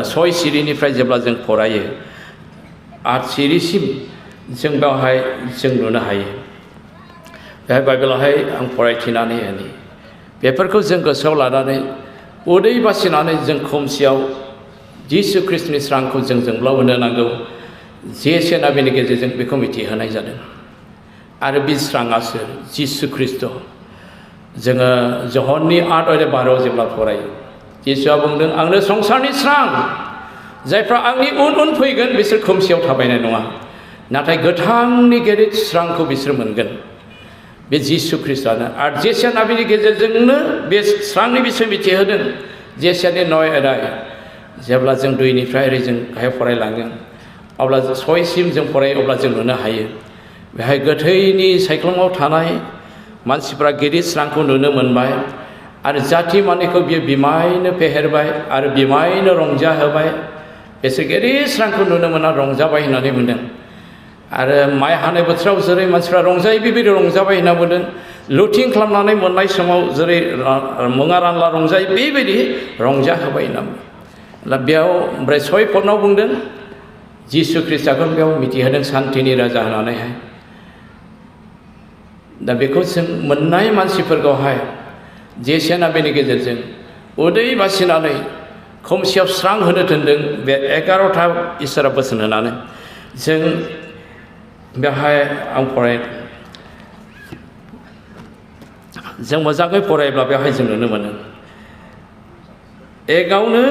6 सिरिनिफ्राय जेब्ला जों फरायो 8 सिरिसिम जों बेवहाय जों नुनो हायो। बेहाय बाइबेलावहाय आं फरायथिनानै होनि बेफोरखौ जों गोसोआव लानानै उदै बासिनानै जों खोमसियाव जिसु ख्रिस्टनि स्रांखौ जों जोंब्लावहोनो नांगौ। जेसेना बेनि गेजेरजों बेखौ मिथिहोनाय जादों आरो बे स्राङासो जिसु ख्रिस्ट। जोङो जहननि 8:12 जेब्ला फरायो जिसुआ बुंदों आंनो संसारनि स्रां जायफ्रा आंनि उन उन फैगोन बिसोर खोमसियाव थाबायनाय नङा नाथाय गोथांनि गेरेज स्रांखौ बिसोर मोनगोन। बे जिसु ख्रिस्टआनो आरो जेसाया बेनि गेजेरजोंनो बे स्रांनि बिसय मिथिहोदों। जेसायानि 9 आयदाय जेब्ला जों 2निफ्राय ओरै जों गाहाय फरायलाङो अब्ला 6सिम जों फरायो अब्ला जों नुनो हायो बेहाय गोथैनि सायख्लुमाव थानाय मानसिफ्रा गिदिर स्रांखौ नुनो मोनबाय आरो जाथि मानिखौ बियो बिमायनो फेहेरबाय आरो बिमायनो रंजाहोबाय। बिसोर गिदिर स्रांखौ नुनो मोना रंजाबाय होननानै बुंदों। आरो माइ हानाय बोथोराव जेरै मानसिफ्रा रंजायो बेबायदि रंजाबाय होनना बुंदों। लुथिं खालामनानै मोननाय समाव जेरै मुङा रानला रंजायो बेबायदि रंजाहोबाय होनना बुंदों। बेयाव ओमफ्राय 6 पदनाव बुंदों जिसु ख्रिस्टआखौ बेयाव मिथिहोदों सान्थिनि राजा होननानैहाय। दा बेखौ जों मोननाय मानसिफोरखौहाय जेसेना बेनि गेजेरजों उदै बासिनानै खोमसियाव स्रां होनो थिनदों। बे 11था इसोरा बोसोन होनानै जों बेहाय आं जों मोजाङै फरायोब्ला बेवहाय जों नुनो मोनो 1आवनो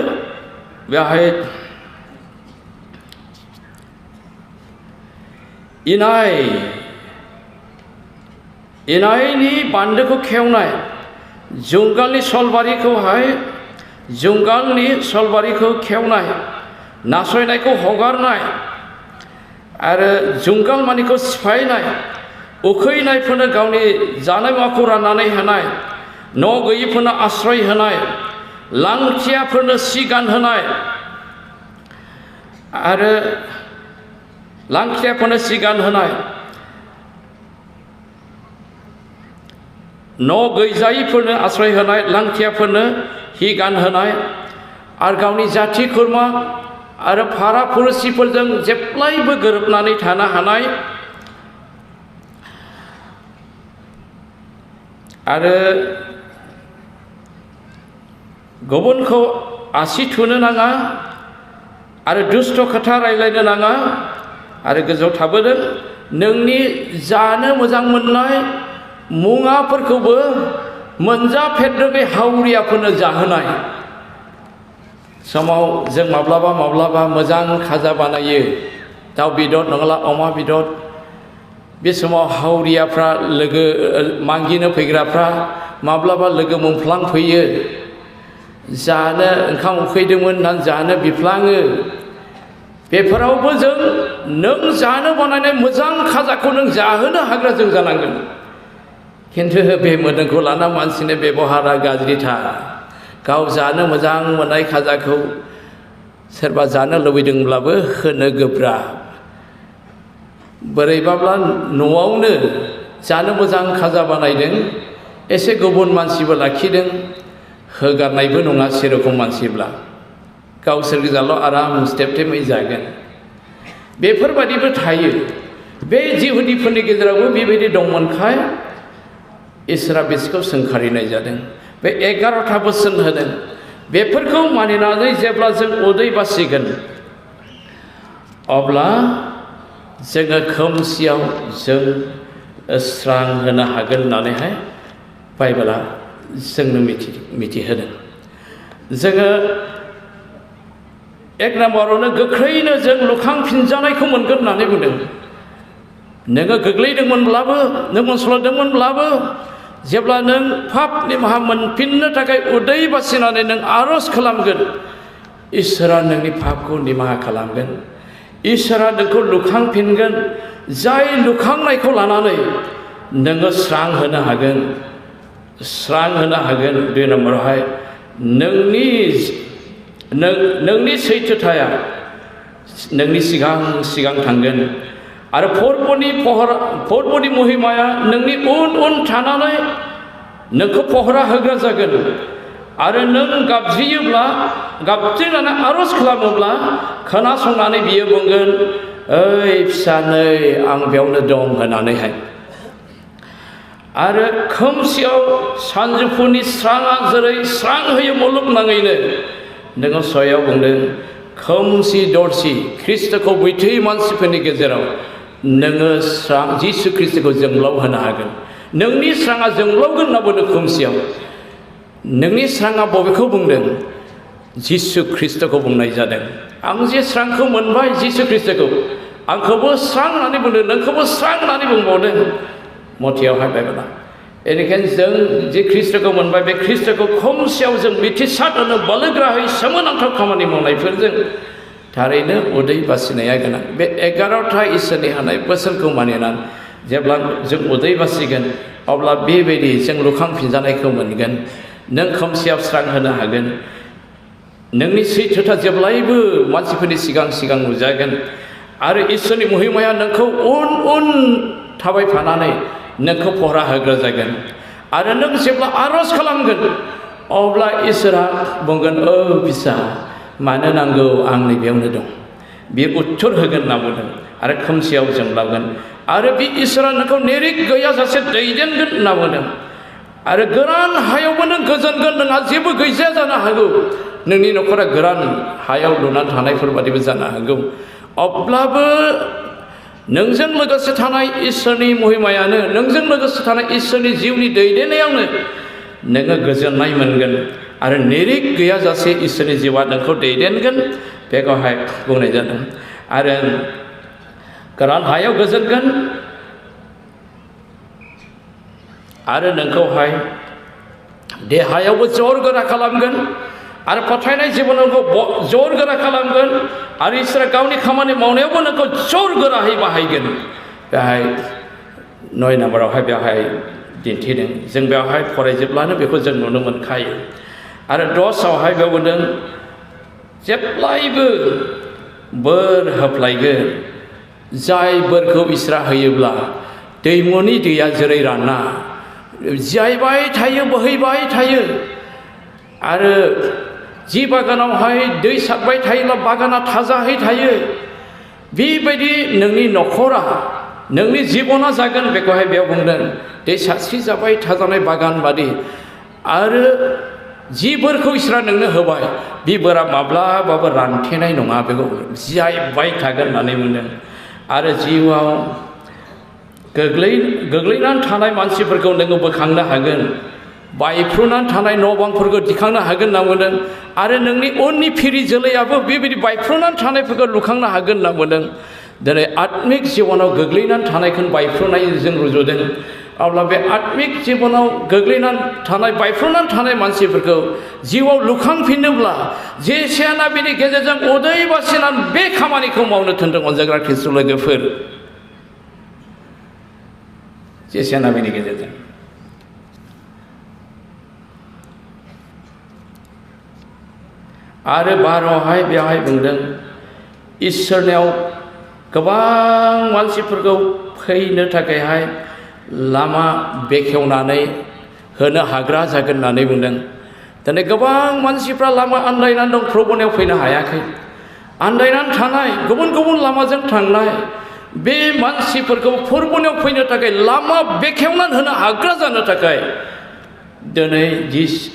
बेवहाय इनायनि बान्दोखौ खेवनाय जुंगालनि सलबारिखौ खेवनाय नासयनायखौ हगारनाय आरो जुंगाल मानिखौ सिफायनाय उखैनायफोरनो गावनि जानाय मुवाखौ राननानै होनाय न' गैयिफोरनो आश्रय होनाय लांथियाफोरनो सि गानहोनाय आरो लांथियाफोरनो सि गानहोनाय न' गैजायिफोरनो आश्रय होनाय लांथियाफोरनो हि गानहोनाय आरो गावनि जाथि खुरमा आरो फारा फुरसिफोरजों जेब्लायबो गोरोबनानै थानो हानाय आरो गुबुनखौ आसि थुनो नाङा आरो दुष्ट खोथा रायलायनो नाङा आरो गोजौआव थाबोदों नोंनि जानो मोजां मोननाय मुवाफोरखौबो मोनजाफेरदों हावरियाफोरनो जाहोनाय। समाव जों माब्लाबा मोजां खाजा बानायो दाउ बेदर नङाब्ला अमा बेदर बे समाव हावरियाफ्रा लोगो मागिनो फैग्राफ्रा माब्लाबा लोगो मोनफ्लांफैयो जानो ओंखाम उखैदोंमोन होननानै जानो बिफ्लाङो। बेफोरावबो जों नों जानो बानायनाय मोजां खाजाखौ नों जाहोनो हाग्रा जों जानांगोन। खिन्थु बे मोदोमखौ लाना मानसिनि बेबहारा गाज्रिथार। गाव जानो मोजां मोननाय खाजाखौ सोरबा जानो लुबैदोंब्लाबो होनो गोब्राब। बोरैबाब्ला न'आवनो जानो मोजां खाजा बानायदों एसे गुबुन मानसिबो लाखिदों होगारनायबो नङा सेरखम मानसिब्ला गावसोर गोजाल' आराम स्टेप टेमै जागोन। बेफोरबादिबो थायो। बे जिहुदिफोरनि गेजेरावबो बेबायदि दंमोनखाय इसोरा बिसोरखौ सोंखारिनाय जादों। बे 11था बोसोन होदों। बेफोरखौ मानिनानै जेब्ला जों उदै बासिगोन अब्ला जोङो खोमसियाव जों स्रां होनो हागोन होननानैहाय बाइबेला जोंनो मिथिहोदों। जोङो 1 नाम्बारावनो गोख्रैनो जों लुखांफिनजानायखौ मोनगोन होननानै बुंदों। नोङो गोग्लैदोंमोनब्लाबो नों मोनस्लदोंमोनब्लाबो जेब्ला नों पाप निमाहा मोनफिननो थाखाय उदै बासिनानै नों आर'ज खालामगोन इसोरा नोंनि पापखौ निमाहा खालामगोन। इसोरा नोंखौ लुखांफिनगोन जाय लुखांनायखौ लानानै नोङो स्रां होनो हागोन दुइ नम्बरावहाय नोंनि सैथोथाया नोंनि सिगां थांगोन आरो पर्बनि महिमाया नोंनि उन थानानै नोंखौ पहरा होग्रा जागोन आरो नों गाबज्रिनानै आरज खालामोब्ला खोनासंनानै बियो बुंगोन ओइ फिसा नै आं बेयावनो दं होननानैहाय आरो खोमसियाव सानजौफुनि स्राङा जेरै स्रां होयो मुलुगनाङैनो नोङो सयाव बुंदों खोमसि दरसि ख्रिस्ट'खौ बैथै मानसिफोरनि गेजेराव नोङो स्रां जिसु ख्रिस्ट'खौ जोंब्लाव होनो हागोन नोंनि स्राङा जोंब्लावगोन होनना बुंदों खोमसियाव नोंनि स्राङा बबेखौ बुंदों जिसु ख्रिस्ट'खौ बुंनाय जादों आं जे स्रांखौ मोनबाय जिसु ख्रिस्ट'खौ आंखौबो स्रां होननानै बुंदों नोंखौबो स्रां होननानै बुंबावदों मथियावहाय बाइबेला बेनिखायनो जों जे ख्रिस्ट'खौ मोनबाय बे ख्रिस्ट'खौ खोमसियाव जों मिथिसार होनो बोलोग्राहै सोमोनांथाव खामानि मावनायफोरजों थारैनो उदै बासिनाया गोनां बे 11था इसोरनि हानाय बोसोनखौ मानिनानै जेब्ला जों उदै बासिगोन अब्ला बेबायदि जों लुखांफिनजानायखौ मोनगोन नों खोमसियाव स्रां होनो हागोन नोंनि सैथोथा जेब्लायबो मानसिफोरनि सिगां नुजागोन आरो इसोरनि महिमाया नोंखौ उन थाबायफानानै नोंखौ पहरा होग्रा जागोन आरो नों जेब्ला आरज खालामगोन अब्ला इसोरा बुंगोन ओ फिसा मानो नांगौ आं नैबेयावनो दं बियो उत्तर होगोन होनना बुंदों आरो खोमसियाव जोंब्लावगोन आरो बे इसोरा नोंखौ निरिख गैयाजासे दैदेनगोन होनना बुंदों आरो गोरान हायावबो नों गोजोनगोन नोंहा जेबो गैजाया जानो हागौ नोंनि न'खरा गोरान हायाव लुनानै थानायफोर बादिबो जानो हागौ अब्लाबो नोंजों लोगोसे थानाय इसोरनि महिमायानो नोंजों लोगोसे थानाय इसोरनि जिउनि दैदेननायावनो नोङो गोजोननाय मोनगोन आरो निरिख गैयाजासे इसोरनि जिउआ नोंखौ दैदेनगोन बेखौहाय बुंनाय जादों आरो गोरान हायाव गोजोनगोन आरो नोंखौहाय देहायावबो जर गोरा खालामगोन आरो फोथायनाय जिबनावबो जर गोरा खालामगोन आरो इसोरा गावनि खामानि मावनायावबो नोंखौ जर गोराहै बाहायगोन बेहाय 9 नाम्बारावहाय बेवहाय दिन्थिदों जों बेवहाय फरायजोबब्लानो बेखौ जों नुनो मोनखायो आरो 10आवहाय बेयाव बुंदों जेब्लायबो बोर होफ्लायगोन जाय बोरखौ इसोरा होयोब्ला दैमुनि दैया जेरै राना जायबाय थायो बोहैबाय थायो आरो जि बागानावहाय दै सारबाय थायोब्ला बागाना थाजाहै थायो बेबायदि नोंनि न'खरा नोंनि जिबना जागोन बेखौहाय बेयाव बुंदों दै सारस्रि जाबाय थाजानाय बागान बादि आरो जि बोरखौ इसोरा नोंनो होबाय बे बोरा माब्लाबाबो रानथेनाय नङा बेखौ जायबाय थागोन होननानै बुंदों आरो जिउआव गोग्लैनानै थानाय मानसिफोरखौ नोङो बोखांनो हागोन बायफ्रुनानै थानाय न' बांफोरखौ दिखांनो हागोन होनना बुंदों आरो नोंनि उननि फिरि जोलैयाबो बेबायदि बायफ्रुनानै थानायफोरखौ लुखांनो हागोन होनना बुंदों दिनै आत्मिक जिबनाव गोग्लैनानै थानायखौ बायफ्रुनायजों रुजुदों अब्ला बे आत्मिक जिबनाव गोग्लैनानै थानाय बायफ्रुनानै थानाय मानसिफोरखौ जिउआव लुखांफिननोब्ला जेसेयाना बेनि गेजेरजों उदै बासिनानै बे खामानिखौ मावनो थोनदों अनजाग्रा ख्रिस्टु लोगोफोर जेसेयाना बेनि गेजेरजों आरो 12आवहाय बेवहाय बुंदों इसोरनियाव गोबां मानसिफोरखौ फैनो थाखायहाय लामा बेखेवनानै होनो हाग्रा जागोन होननानै बुंदों दिनै गोबां मानसिफ्रा लामा आन्दायनानै दं प्रभुनियाव फैनो हायाखै आन्दायनानै थानाय गुबुन गुबुन लामाजों थांनाय बे मानसिफोरखौ प्रभुनियाव फैनो थाखाय लामा बेखेवनानै होनो हाग्रा जानो थाखाय दिनै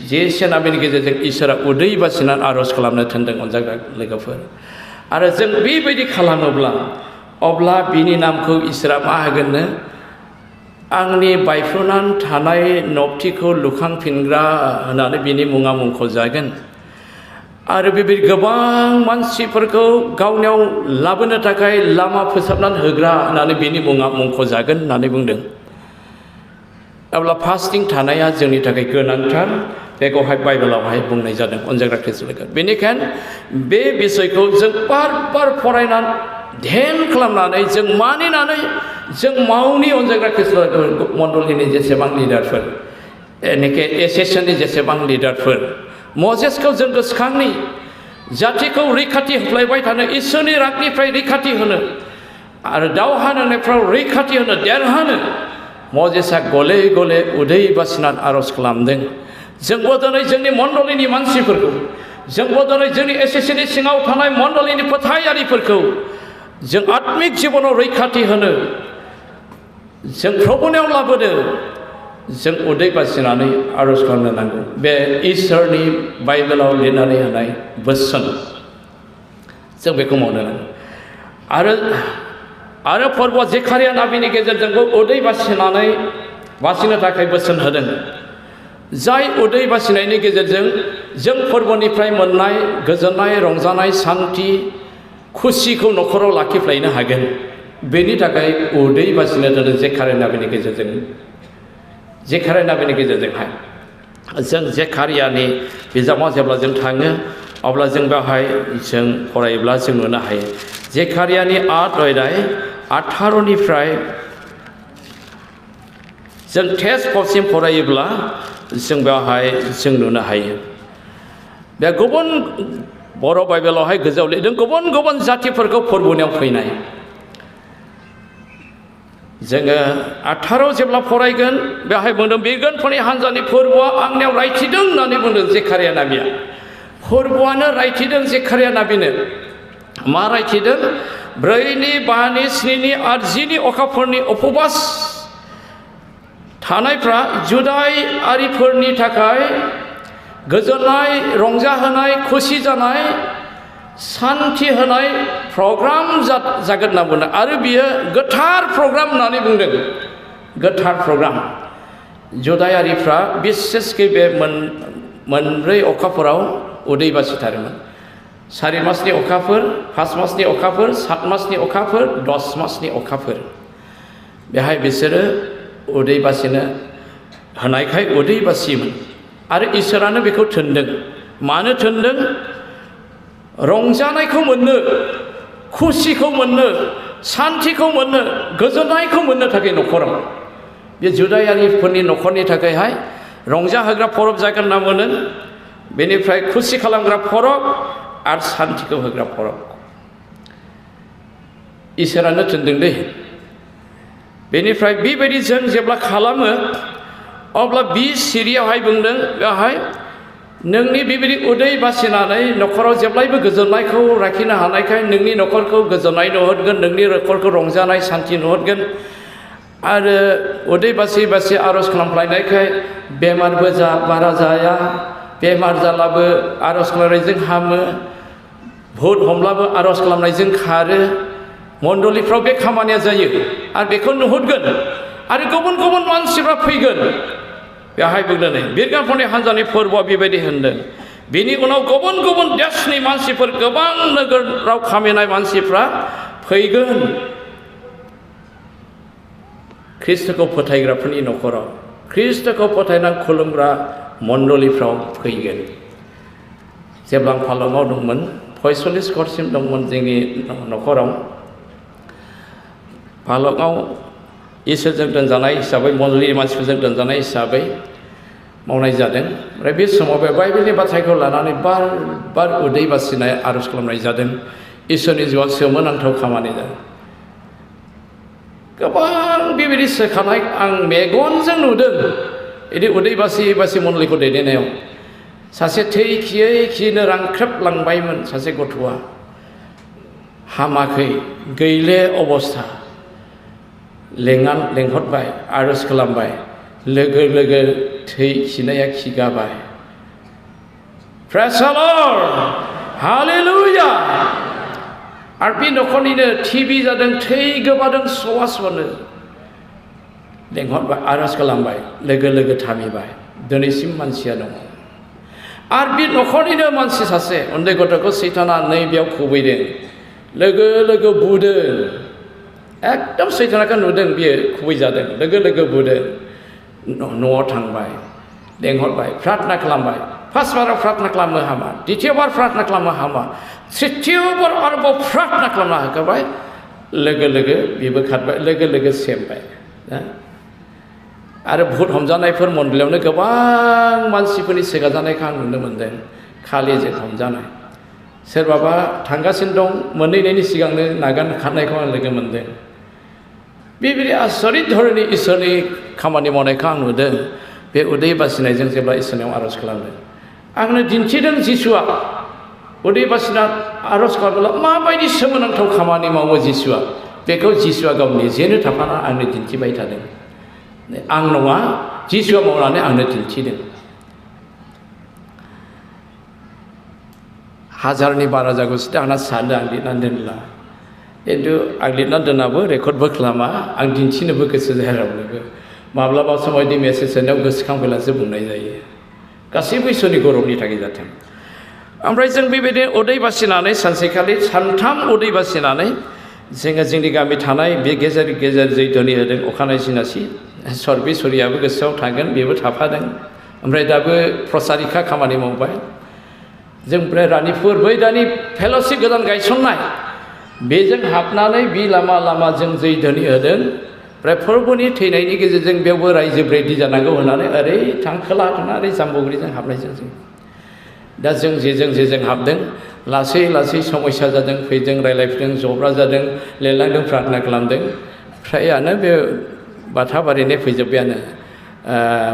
जे सेनाबिनि गेजेरजों इसोरा उदै बासिनानै आरज खालामनो थिनदों अनजाग्रा लोगोफोर आरो जों बेबायदि खालामोब्ला अब्ला बिनि नामखौ इसोरा मा होगोननो आंनि बायफ्रुनानै थानाय नबथिखौ लुखांफिनग्रा होननानै बिनि मुङा मुंख'जागोन आरो बेबायदि गोबां मानसिफोरखौ गावनियाव लाबोनो थाखाय लामा फोसाबनानै होग्रा होननानै बिनि मुङा मुंख'जागोन होननानै बुंदों अब्ला फास्टिं थानाया जोंनि थाखाय गोनांथार बेखौहाय बाइबेलावहाय बुंनाय जादों अनजाग्रा ख्रिस्टु लोगो बेनिखायनो बे बिषयखौ जों बार बार फरायनानै ध्यान खालामनानै जों मानिनानै जों मावनि अनजाग्रा ख्रिस्ट मण्डलिनि जेसेबां लिडारफोर एनेके एसोसिएशननि जेसेबां लिडारफोर मजेसखौ जों गोसोखांनि जातिखौ रैखाथि होफ्लायबाय थानो इसोरनि रागनिफ्राय रैखाथि होनो आरो दावहा नांनायफ्राव रैखाथि होनो देरहानो मजेसआ गले गले उदै बासिनानै आर'ज खालामदों जोंबो दिनै जोंनि मण्डलिनि मानसिफोरखौ जोंबो दिनै जोंनि एसोसिएशननि सिङाव थानाय मण्डलिनि फोथायारिफोरखौ जों आत्मिक जिबनाव रैखाथि होनो जों प्रभुनियाव लाबोदो जों उदै बासिनानै आर'ज खालामनो नांगौ बे इसोरनि बाइबेलाव लिरनानै होनाय बोसोन जों बेखौ मावनो नांगौ आरो फोरबोआ जेकारिया नाबिनि गेजेरजोंबो उदै बासिनो थाखाय बोसोन होदों जाय उदै बासिनायनि गेजेरजों जों फोरबोनिफ्राय मोननाय गोजोननाय रंजानाय सान्थि खुसिखौ न'खराव लाखिफ्लायनो हागोन बेनि थाखाय उदै बासिनो दोनो जेकारिया नाबिनि गेजेरजोंहाय जों जेकारियानि बिजाबाव जेब्ला जों थाङो अब्ला जों बेवहाय जों फरायोब्ला जों नुनो हायो जेकारियानि 8 अध्याय 18निफ्राय जों टेक्सटसिम फरायोब्ला जों बेवहाय जों नुनो हायो बे गुबुन बर' बाइबेलावहाय गोजौआव लिरदों गुबुन गुबुन जातिफोरखौ फोरबोनियाव फैनाय जोङो 18 जेब्ला फरायगोन बेवहाय बुंदों बिरगोनफोरनि हान्जानि फोरबोआ आंनियाव रायथिदों होननानै बुंदों जेकारिया नाबिया फोरबोआनो रायथिदों जेकारिया नाबिनो मा रायथिदों 4नि 5नि 7नि 8 10नि अखाफोरनि उपबास थानायफ्रा जुदायारिफोरनि थाखाय गोजोननाय रंजाहोनाय खुसि जानाय सान्थि होनाय प्रग्राम जागोन होनना बुंदों आरो बियो गोथार प्रग्राम होननानै बुंदों गोथार प्रग्राम जुदायारिफ्रा बिसेसकै बे मोनब्रै अखाफोराव उदै बासिथारोमोन 4 मासनि अखाफोर 5 मासनि अखाफोर 7 मासनि अखाफोर 10 मासनि अखाफोर बेहाय बिसोरो उदै बासिनो होनायखाय उदै बासियोमोन आरो इसोरानो बेखौ थोनदों मानो थोनदों रंजानायखौ मोननो खुसिखौ मोननो सान्थिखौ मोननो गोजोननायखौ मोननो थाखाय न'खराव बे जुदायारिफोरनि न'खरनि थाखायहाय रंजाहोग्रा फरब जागोन होनना बुंदों बेनिफ्राय खुसि खालामग्रा फरब आरो सान्थिखौ होग्रा फरब इसोरानो थोनदों दै बेनिफ्राय बेबायदि जों जेब्ला खालामो अब्ला बि सिरियावहाय बुंदों बेवहाय नोंनि बेबायदि उदै बासिनानै न'खराव जेब्लायबो गोजोननायखौ लाखिनो हानायखाय नोंनि न'खरखौ गोजोननाय नुहोगोन नोंनि न'खरखौ रंजानाय सान्थि नुहोगोन आरो उदै बासि बासि आर'ज खालामफ्लायनायखाय बेमारबो बारा जाया बेमार जाब्लाबो आर'ज खालामनायजों हामो भुत हमब्लाबो आर'ज खालामनायजों खारो मण्डलिफ्राव बे खामानिया जायो आरो बेखौ नुहुरगोन आरो गुबुन गुबुन मानसिफ्रा फैगोन बेवहाय बुंदों बिरगोनफोरनि हान्जानि फोरबोआ बेबायदि होनदों बेनि उनाव गुबुन गुबुन देशनि मानसिफोर गोबां नोगोराव खामिनाय मानसिफ्रा फैगोन ख्रिस्टखौ फोथायग्राफोरनि न'खराव ख्रिस्टखौ फोथायनानै खुलुमग्रा मण्डलिफ्राव फैगोन जेब्ला आं फालङाव दंमोन 45 घरसिम दंमोन जोंनि न'खराव फालङाव इसोरजों दोनजानाय हिसाबै मण्डलिनि मानसिफोरजों दोनजानाय हिसाबै मावनाय जादों ओमफ्राय बे समाव बे बाइबेलनि बाथ्राखौ लानानै बार बार उदै बासिनाय आर'ज खालामनाय जादों इसोरनि जिउआव सोमोनांथाव खामानि जादों गोबां बेबायदि सोखानाय आं मेगनजों नुदों बिदि उदै बासि बासि मण्डलिखौ दैदेननायाव सासे थै खियै खियैनो रांख्रेबलांबायमोन सासे गथ'आ हामाखै गैले अबस्था लेंहरबाय आर'ज खालामबाय लोगो लोगो थै खिनाया खिगाबाय प्रेज द लर्ड हालेलुया आरो बे न'खरनिनो टिबि जादों थै गोबादों सवासनो लेंहरबाय आर'ज खालामबाय लोगो लोगो थामिबाय दिनैसिम मानसिया दङ आरो बे न'खरनिनो मानसि सासे उन्दै गथ'खौ सैताना नैबेयाव खुबैदों लोगो लोगो बुदों एकदम सैतानखौ नुदों बियो खुबैजादों लोगो लोगो बुदों न'आव थांबाय लेंहरबाय प्रार्थना खालामबाय फार्स्ट बाराव प्रार्थना खालामनो हामा द्वितीय बार प्रार्थना खालामनो हामा तृतीयबार आरोबाव प्रार्थना खालामना होखाबाय लोगो लोगो बेबो खारबाय लोगो लोगो सेमबाय आरो भुत हमजानायफोर मन्दिरावनो गोबां मानसिफोरनि सोगाजानायखौ आं नुनो मोन्दों खालिजों हमजानाय सोरबाबा थांगासिनो दं मोनहैनायनि सिगांनो नागार खारनायखौ आं लोगो मोन्दों बेबायदि आसरित धरननि इसोरनि खामानि मावनायखौ आं नुदों बे उदै बासिनायजों जेब्ला इसोरनियाव आर'ज खालामदों आंनो दिन्थिदों जिसुआ उदै बासिना आर'ज खालामब्ला माबायदि सोमोनांथाव खामानि मावो जिसुआ बेखौ जिसुआ गाव निजेनो थाफाना आंनो दिन्थिबाय थादों आं नङा जिसुआ मावनानै आंनो दिन्थिदों हाजारनि बारा जागौसो आंना सानो आं लिरनानै दोनला खिन्थु आं लिरनानै दोनाबो रेकर्डबो खालामा आं दिन्थिनोबो गोसो जाया रावनोबो माब्लाबा समाव दि मेसेज होनायाव गोसोखांफैलासो बुंनाय जायो गासैबो इसोरनि गौरबनि थाखाय जाथों ओमफ्राय जों बेबायदि उदै बासिनानै सानसेखालि सानथाम उदै बासिनानै जोङो जोंनि गामि थानाय बे गेजेर गेजेर जैधनि होदों अखानाय सिनासि सर्बिसरियाबो गोसोआव थागोन बेबो थाफादों ओमफ्राय दाबो प्रसारिखा खामानि मावबाय जों ओमफ्राय रानिपुर बै दानि फेल'शिप गोदान गायसननाय बेजों हाबनानै बे लामा लामा जों जैधनि होदों ओमफ्राय फोरबोनि थैनायनि गेजेरजों बेयावबो रायजो रेडि जानांगौ होननानै ओरै खोला थांनानै जाम्बुगुरिजों हाबनायजों जों दा जों जेजों हाबदों लासै लासै समस्या जादों फैदों रायलायफैदों जब्रा जादों लिरलांदों प्रार्थना खालामदों फ्रायानो बे बाथाबारिनि फैजोब्बायानो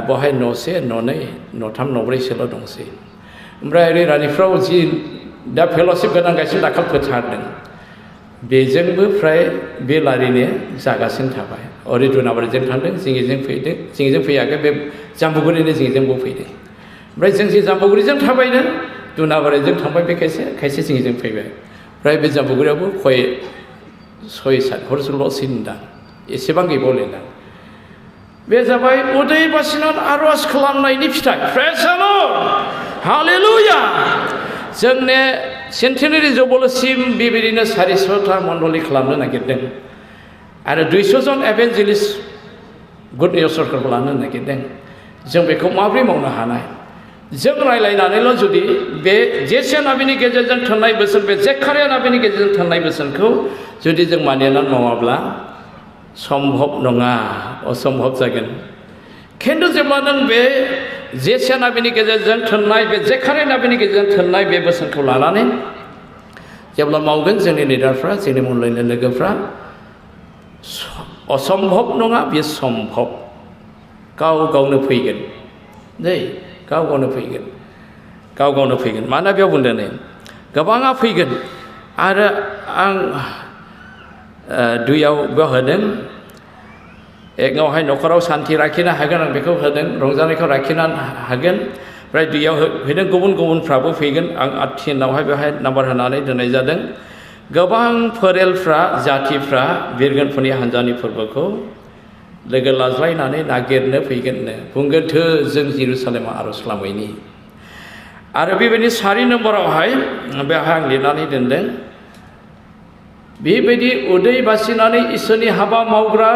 बहाय न'से न'नै न'थाम न'ब्रैसोल' दंसै ओमफ्राय ओरै रानिफ्राव जि दा फेल'शिप गोदान गायसन दाखाल फोथारदों बेजोंबो फ्राय बे लारिनो जागासिनो थाबाय ओरै दुनाबारिजों थांदों जिंगिजों फैदों जिंगिजों फैयाखै बे जाम्बुगुरिनि जिंगिजोंबो फैदों ओमफ्राय जों जे जाम्बुगुरिजों थाबायदों दुनाबारिजों थांबाय बे खायसे जिंगिजों फैबाय ओमफ्राय बे जाम्बुगुरियावबो खय 6-7 हरसोल' दां एसेबां गैबावलायदां बे जाबाय उदै बासिनानै आर'ज खालामनायनि फिथाइ प्रेज द लर्ड हालेलुया जोंने सेन्टिनारि जौबोलोसिम बेबायदिनो 400टा मण्डलि खालामनो नागिरदों आरो 200 जन एभेन्जेलिस्ट गुड निउस सरकारखौ लानो नागिरदों जों बेखौ माबोरै मावनो हानाय जों रायलायनानैल' जुदि बे जेसे नाबिनि गेजेरजों थोननाय बोसोन बे जेकारिया नाबिनि गेजेरजों थोननाय बोसोनखौ जुदि जों मानिनानै मावाब्ला सम्भब नङा असम्भब जागोन खिन्थु जेब्ला नों बे जेसे नाबिनि गेजेरजों थोननाय बे जेकारिया नाबिनि गेजेरजों थोननाय बे बोसोनखौ लानानै जेब्ला मावगोन जोंनि लिडारफ्रा जोंनि मुंलायनाय लोगोफ्रा असम्भब नङा बे सम्भब गाव गावनो फैगोन दै गाव गावनो फैगोन मानोना बेयाव बुंदों नै गोबाङा फैगोन आरो आं 2आव बेयाव होदों एकआवहाय न'खराव सान्थि लाखिनो हागोन आं बेखौ होदों रंजानायखौ लाखिनो हागोन ओमफ्राय 2आव होदों गुबुनफ्राबो फैगोन आं 3आवहाय बेवहाय नाम्बार होनानै दोननाय जादों गोबां फोरेलफ्रा जाथिफ्रा बिरगोनफोरनि हान्जानि फोरबोखौ लोगो लाज्लायनानै नागिरनो फैगोननो बुंगोन थो जों जेरुसालेमाव आर'ज खालामैनि आरो बेबायदि 4 नम्बरावहाय बेवहाय आं लिरनानै दोनदों बेबायदि उदै बासिनानै इसोरनि हाबा मावग्रा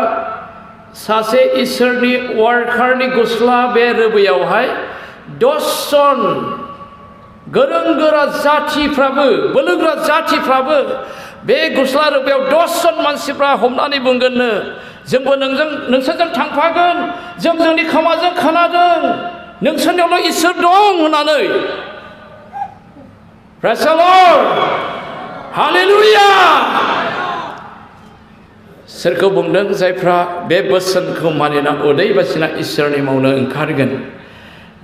सासे इसोरनि हवकारनि गस्ला बे रोबैयावहाय 10 जन गोरों गोरा जाथिफ्राबो बोलोग्रा जाथिफ्राबो बे गस्ला रोबैयाव 10 जन मानसिफ्रा हमनानै बुंगोननो जोंबो नोंसोरजों थांफागोन जों जोंनि खोमाजों खोनादों नोंसोरनियावल' इसोर दं होननानै प्रेज द लर्ड हालेलुया सोरखौ बुंदों जायफ्रा बे बोसोनखौ मानिना उदै बासिना इसोरनि मावनो ओंखारगोन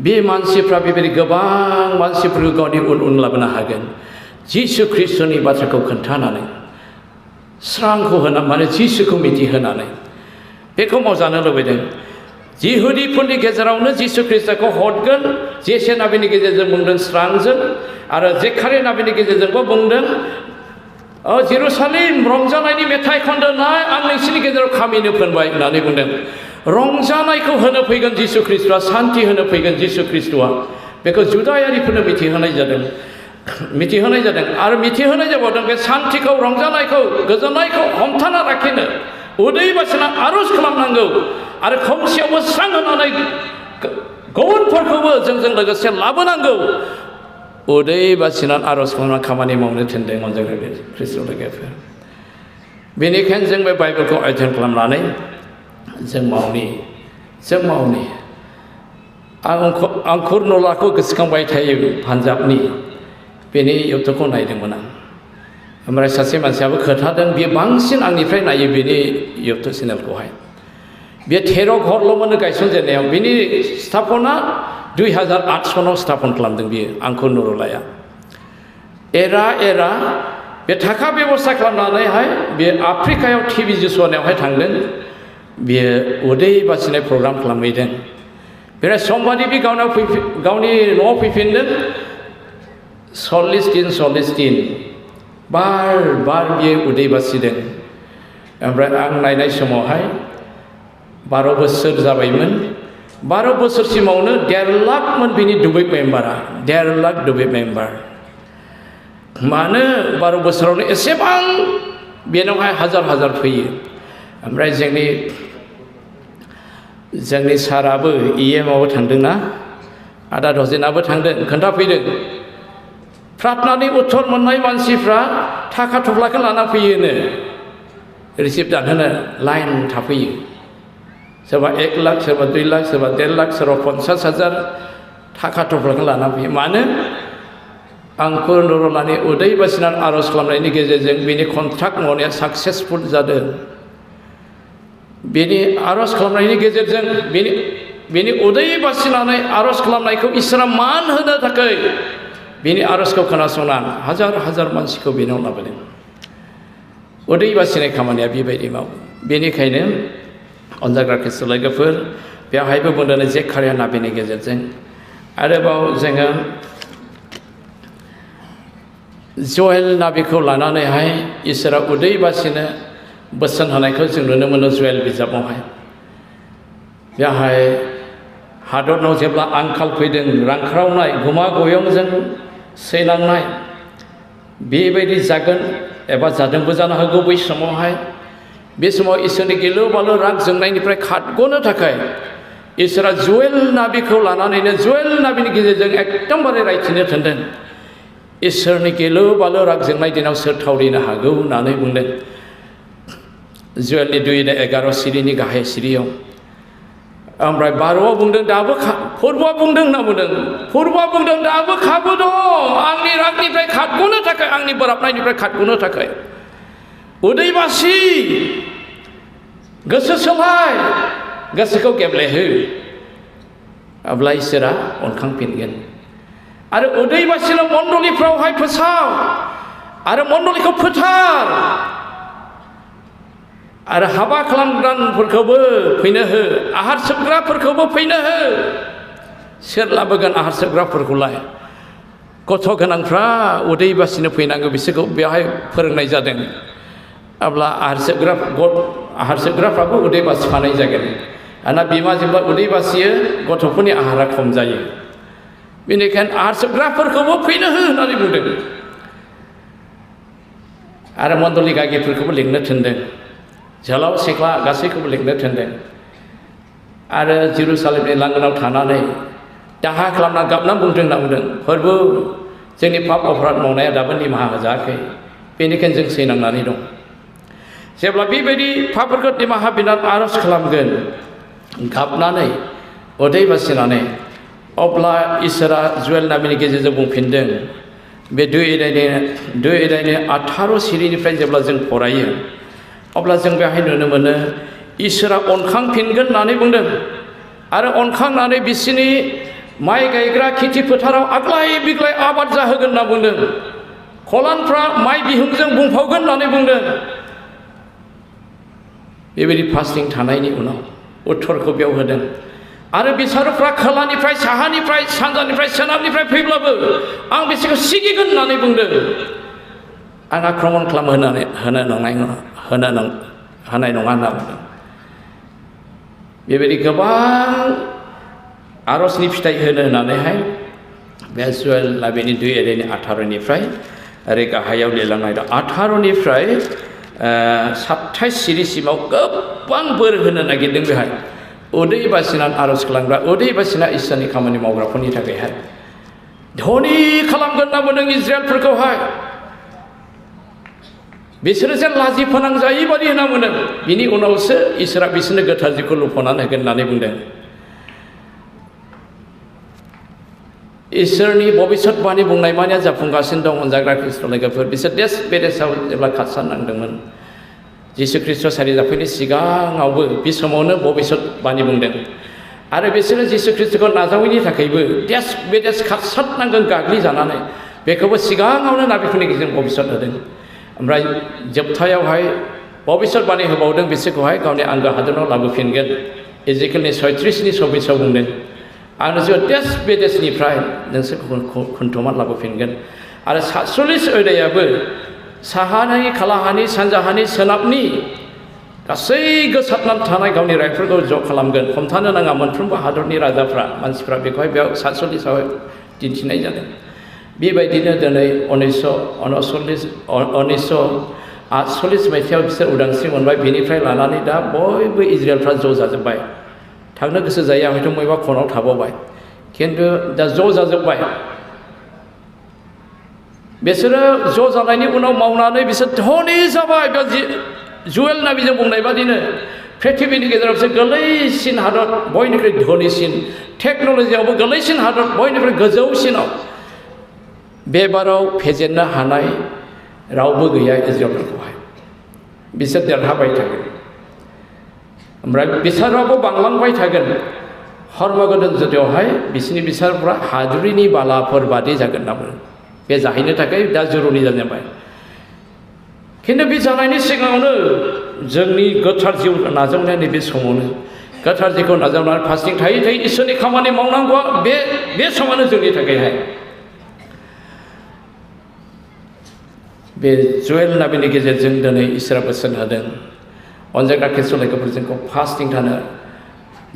बे मानसिफ्रा बेबायदि गोबां मानसिफोरखौ गावनि उन लाबोनो हागोन जिसु ख्रिस्ट'नि बाथ्राखौ खोन्थानानै स्रांखौ होना माने जिसुखौ मिथिहोनानै बेखौ मावजानो लुबैदों जिहुदिफोरनि गेजेरावनो जिसु ख्रिस्ट'खौ हरगोन जेसे नाबिनि गेजेरजों बुंदों स्रांजों आरो जेकारिया नाबिनि गेजेरजोंबो बुंदों जेरुसालेम रंजानायनि मेथाइ खनदोंनाय आं नोंसिनि गेजेराव खामिनो फोनबाय होननानै बुंदों रंजानायखौ होनो फैगोन जिसु ख्रिस्ट'आ सान्थि होनो फैगोन जिसु ख्रिस्ट'आ बेखौ जुदायारिफोरनो मिथिहोनाय जादों आरो मिथिहोनाय जाबावदों बे सान्थिखौ रंजानायखौ गोजोननायखौ हमथाना लाखिनो उदै बासिना आर'ज खालामनांगौ आरो खोमसियावबो स्रां होनानै गुबुनफोरखौबो जोंजों लोगोसे लाबोनांगौ उदै बासिनानै आर'ज खालामनानै खामानि मावनो थिनदों अनजाग्रा ख्रिस्ट'नि लोगोफोर बेनिखायनो जों बे बाइबेलखौ अध्ययन खालामनानै जों मावनि आं हवकारनwखौ गोसोखांबाय थायो पान्जाबनि बेनि इउटुबखौ नायदोंमोन आं ओमफ्राय सासे मानसियाबो खोन्थादों बियो बांसिन आंनिफ्राय नायो बेनि इउटुब चेनेलखौहाय बे 13 घरल'मोन गायसनजेननायाव बिनि स्थापना 2008 सनाव स्थापन खालामदों बियो हवकारनwलाया एरा बे थाखा बेबस्था खालामनानैहाय बे आफ्रिकायाव टिभि जस'नायावहाय थांदों बियो उदै बासिनाय प्रग्राम खालामहैदों बेनिफ्राय समबादि बे गावनि न'आव फैफिनदों 40 दिन बार बियो उदै बासिदों ओमफ्राय आं नायनाय समावहाय 12 बोसोर जाबायमोन 12 बोसोरसिमावनो 1.5 लाखमोन बिनि दुबै मेम्बारा 1.5 लाख दुबै मेम्बार मानो 12 बोसोरावनो एसेबां बेनावहाय हाजार फैयो ओमफ्राय जोंनि साराबो इएमआवबो थांदोंना आदा दजेनाबो थांदों खोन्थाफैदों प्रार्थनानि उत्तर मोननाय मानसिफ्रा थाखा थफ्लाखौ लाना फैयोनो रिसिप्ट दानहोनो लाइन थाफैयो सोरबा 1 लाख सोरबा 2 लाख सोरबा 1.5 लाख सोरबा 50,000 थाखा थफ्लाखौ लाना फैयो मानो आं हवकारनwलानि उदै बासिनानै आर'ज खालामनायनि गेजेरजों बेनि कन्ट्राक्ट मावनाया साक्सेसफुल जादों बेनि आर'ज खालामनायनि गेजेरजों बेनि उदै बासिनानै आर'ज खालामनायखौ इसोरा मान होनो थाखाय बेनि आर'जखौ खोनासंनानै हाजार मानसिखौ बेनाव लाबोदों उदै बासिनाय खामानिया बेबायदि मावो बेनिखायनो अनजाग्रा ख्रिस्ट लोगोफोर बेवहायबो बुंदों जे खारिया नाबिनि गेजेरजों आरोबाव जोङो जयेल नाबिखौ लानानैहाय इसोरा उदै बासिनो बोसोन होनायखौ जों नुनो मोनो जयेल बिजाबावहाय बेवहाय हादरनाव जेब्ला आंखाल फैदों रांख्रावनाय गुमा गयंजों सैनांनाय बेबायदि जागोन एबा जादोंबो जानो हागौ बै समावहाय बे समाव इसोरनि गिलु बालु राग जोंनायनिफ्राय खारग'नो थाखाय इसोरा जयेल नाबिखौ लानानैनो जयेल नाबिनि गेजेरजों एकदमबारे रायथिनो थिनदों इसोरनि गिलु बालु राग जोंनाय दिनाव सोर थावरिनो हागौ होननानै बुंदों जयेलनि 2:11 सिरिनि गाहाय सिरियाव ओमफ्राय 12आव बुंदों दाबो फुर्बआ बुंदों होनना बुंदों फुर्बआ बुंदों दाबो खाबु दं आंनि रागनिफ्राय खारग'नो थाखाय आंनि बोराबनायनिफ्राय खारग'नो थाखाय उदै बासि गोसो सोलाय गोसोखौ गेब्लेहो अब्ला इसोरा अनखांफिनगोन आरो उदै बासिनो मण्डलिफ्रावहाय फोसाव आरो मण्डलिखौ फोथार आरो हाबा खालामग्राफोरखौबो फैनो हो आहार सोबग्राफोरखौबो फैनो हो सोर लाबोगोन आहार सोबग्राफोरखौलाय गथ' गोनांफ्रा उदै बासिनो फैनांगौ बिसोरखौ बेवहाय फोरोंनाय जादों अब्ला आहार सोबग्राफ्राबो उदै बासिफानाय जागोन आरो बिमा जेब्ला उदै बासियो गथ'फोरनि आहारा खम जायो बेनिखायनो आहार सोबग्राफोरखौबो फैनो हो होननानै बुंदों आरो मण्डलि गागिफोरखौबो लिंनो थिनदों जोलाव सेख्ला गासैखौबो लिंनो थिनदों आरो जेरुसालेमनि लांगोनाव थानानै दाहा खालामना गाबना बुंदों होनना बुंदों फोरबो जोंनि पाप अपराध मावनाया दाबो निमाहा होजायाखै बेनिखायनो जों सैनांनानै दं जेब्ला बेबायदि पापफोरखौ निमाहा बिनानै आर'ज खालामगोन गाबनानै उदै बासिनानै अब्ला इसोरा जयेल नाबिनि गेजेरजों बुंफिनदों बे 2:18 सिरिनिफ्राय जेब्ला जों फरायो अब्ला जों बेवहाय नुनो मोनो इसोरा अनखांफिनगोन होननानै बुंदों आरो अनखांनानै बिसिनि माइ गायग्रा खेथि फोथाराव आग्लाय बिग्लाय आबाद जाहोगोन होनना बुंदों खलानफ्रा माइ बिहुंजों बुंफावगोन होननानै बुंदों बेबायदि फास्टिं थानायनि उनाव उत्तरखौ बेयाव होदों आरो बिसारुफ्रा खोलानिफ्राय साहानिफ्राय सानजानिफ्राय सोनाबनिफ्राय फैब्लाबो आं बिसोरखौ सिगिगोन होननानै बुंदों आं आक्रमण खालामो होनाय नङा होनना बुंदों बेबायदि गोबां आर'जनि फिथाइ होनो होननानैहाय बे जयेल नाबिनि 2:18 ओरै गाहायाव लिरलांनाय दं 18निफ्राय 27 सिरिसिमाव गोबां बोर होनो नागिरदों बेहाय उदै बासिनानै आर'ज खालामग्रा उदै बासिना इसोरनि खामानि मावग्राफोरनि थाखायहाय धनी खालामगोन होनना बुंदों इजराइलफोरखौहाय बिसोरो जेन लाजि फोनांजायै बादि होनना बुंदों बिनि उनावसो इसोरा बिसोरनो गोथार जिउखौ लुफनानै होगोन होननानै बुंदों इसोरनि भबिष्यतबाणी बुंनाय मानिया जाफुंगासिनो दं अनजाग्रा ख्रिस्ट' लोगोफोर बिसोर देश बेदेशाव जेब्ला खारसारनांदोंमोन जिसु ख्रिस्ट' सारि जाफैनायनि सिगाङावबो बे समावनो भबिष्यतबाणी बुंदों आरो बिसोरो जिसु ख्रिस्ट'खौ नाजावैनि थाखायबो देश बेदेश खारसारनांगोन गाग्लिजानानै बेखौबो सिगाङावनो नाबिफोरनि गेजेरजों भबिष्यत होदों ओमफ्राय जोबथायावहाय भबिष्यतबाणी होबावदों बिसोरखौहाय गावनि आंगो हादोराव लाबोफिनगोन इजिकेलनि 36नि 24 बुंदों आरो जो देश बेदेशनिफ्राय नोंसोरखौ खुन्थुमना लाबोफिनगोन आरो 47 अध्यायाबो साहानि खोलाहानि सानजाहानि सोनाबनि गासै गोसारनानै थानाय गावनि रायफोरखौ ज' खालामगोन हमथानो नाङा मोनफ्रोमबो हादरनि राजाफ्रा मानसिफ्रा बेखौहाय बेयाव 47आव दिन्थिनाय जादों बेबायदिनो दिनै 1948 मायथाइयाव बिसोर उदांस्रि मोनबाय बेनिफ्राय लानानै दा बयबो इजराइलफ्रा ज' जाजोब्बाय थांनो गोसो जाया हयथ' बबेबा खनाव थाबावबाय खिन्थु दा ज' जाजोब्बाय बिसोरो ज' जानायनि उनाव मावनानै बिसोर धनी जाबाय बे जुवेल नाबिजों बुंनाय बादिनो पृथिबीनि गेजेराव बिसोर गोरलैसिन हादर बयनिख्रुइ धनीसिन टेक्न'लजियावबो गोरलैसिन हादर बयनिख्रुइ गोजौसिनाव बे बाराव फेजेननो हानाय रावबो गैया इजराइलफोरखौहाय बिसोर देरहाबाय थागोन ओमफ्राय बिसाराबो बांलांबाय थागोन हर्मगदन जुदियावहाय बिसोरनि बिसारफ्रा हाद्रिनि बालाफोर बादि जागोन होनना बुङो बे जाहैनो थाखाय दा जुरुनि जाबाय खिन्थु बे जानायनि सिगाङावनो जोंनि गोथार जिउ नाजावनाय नैबे समावनो गोथार जिउखौ नाजावनानै फास्टिं थायै थायै इसोरनि खामानि मावनांगौआ बे समानो जोंनि थाखायहाय बे जुवेल नाबिनि गेजेरजों दिनै इसोरा बोसोन होदों अनजाग्रा ख्रिस्ट' लोगोफोर जोंखौ फास्टिं थानो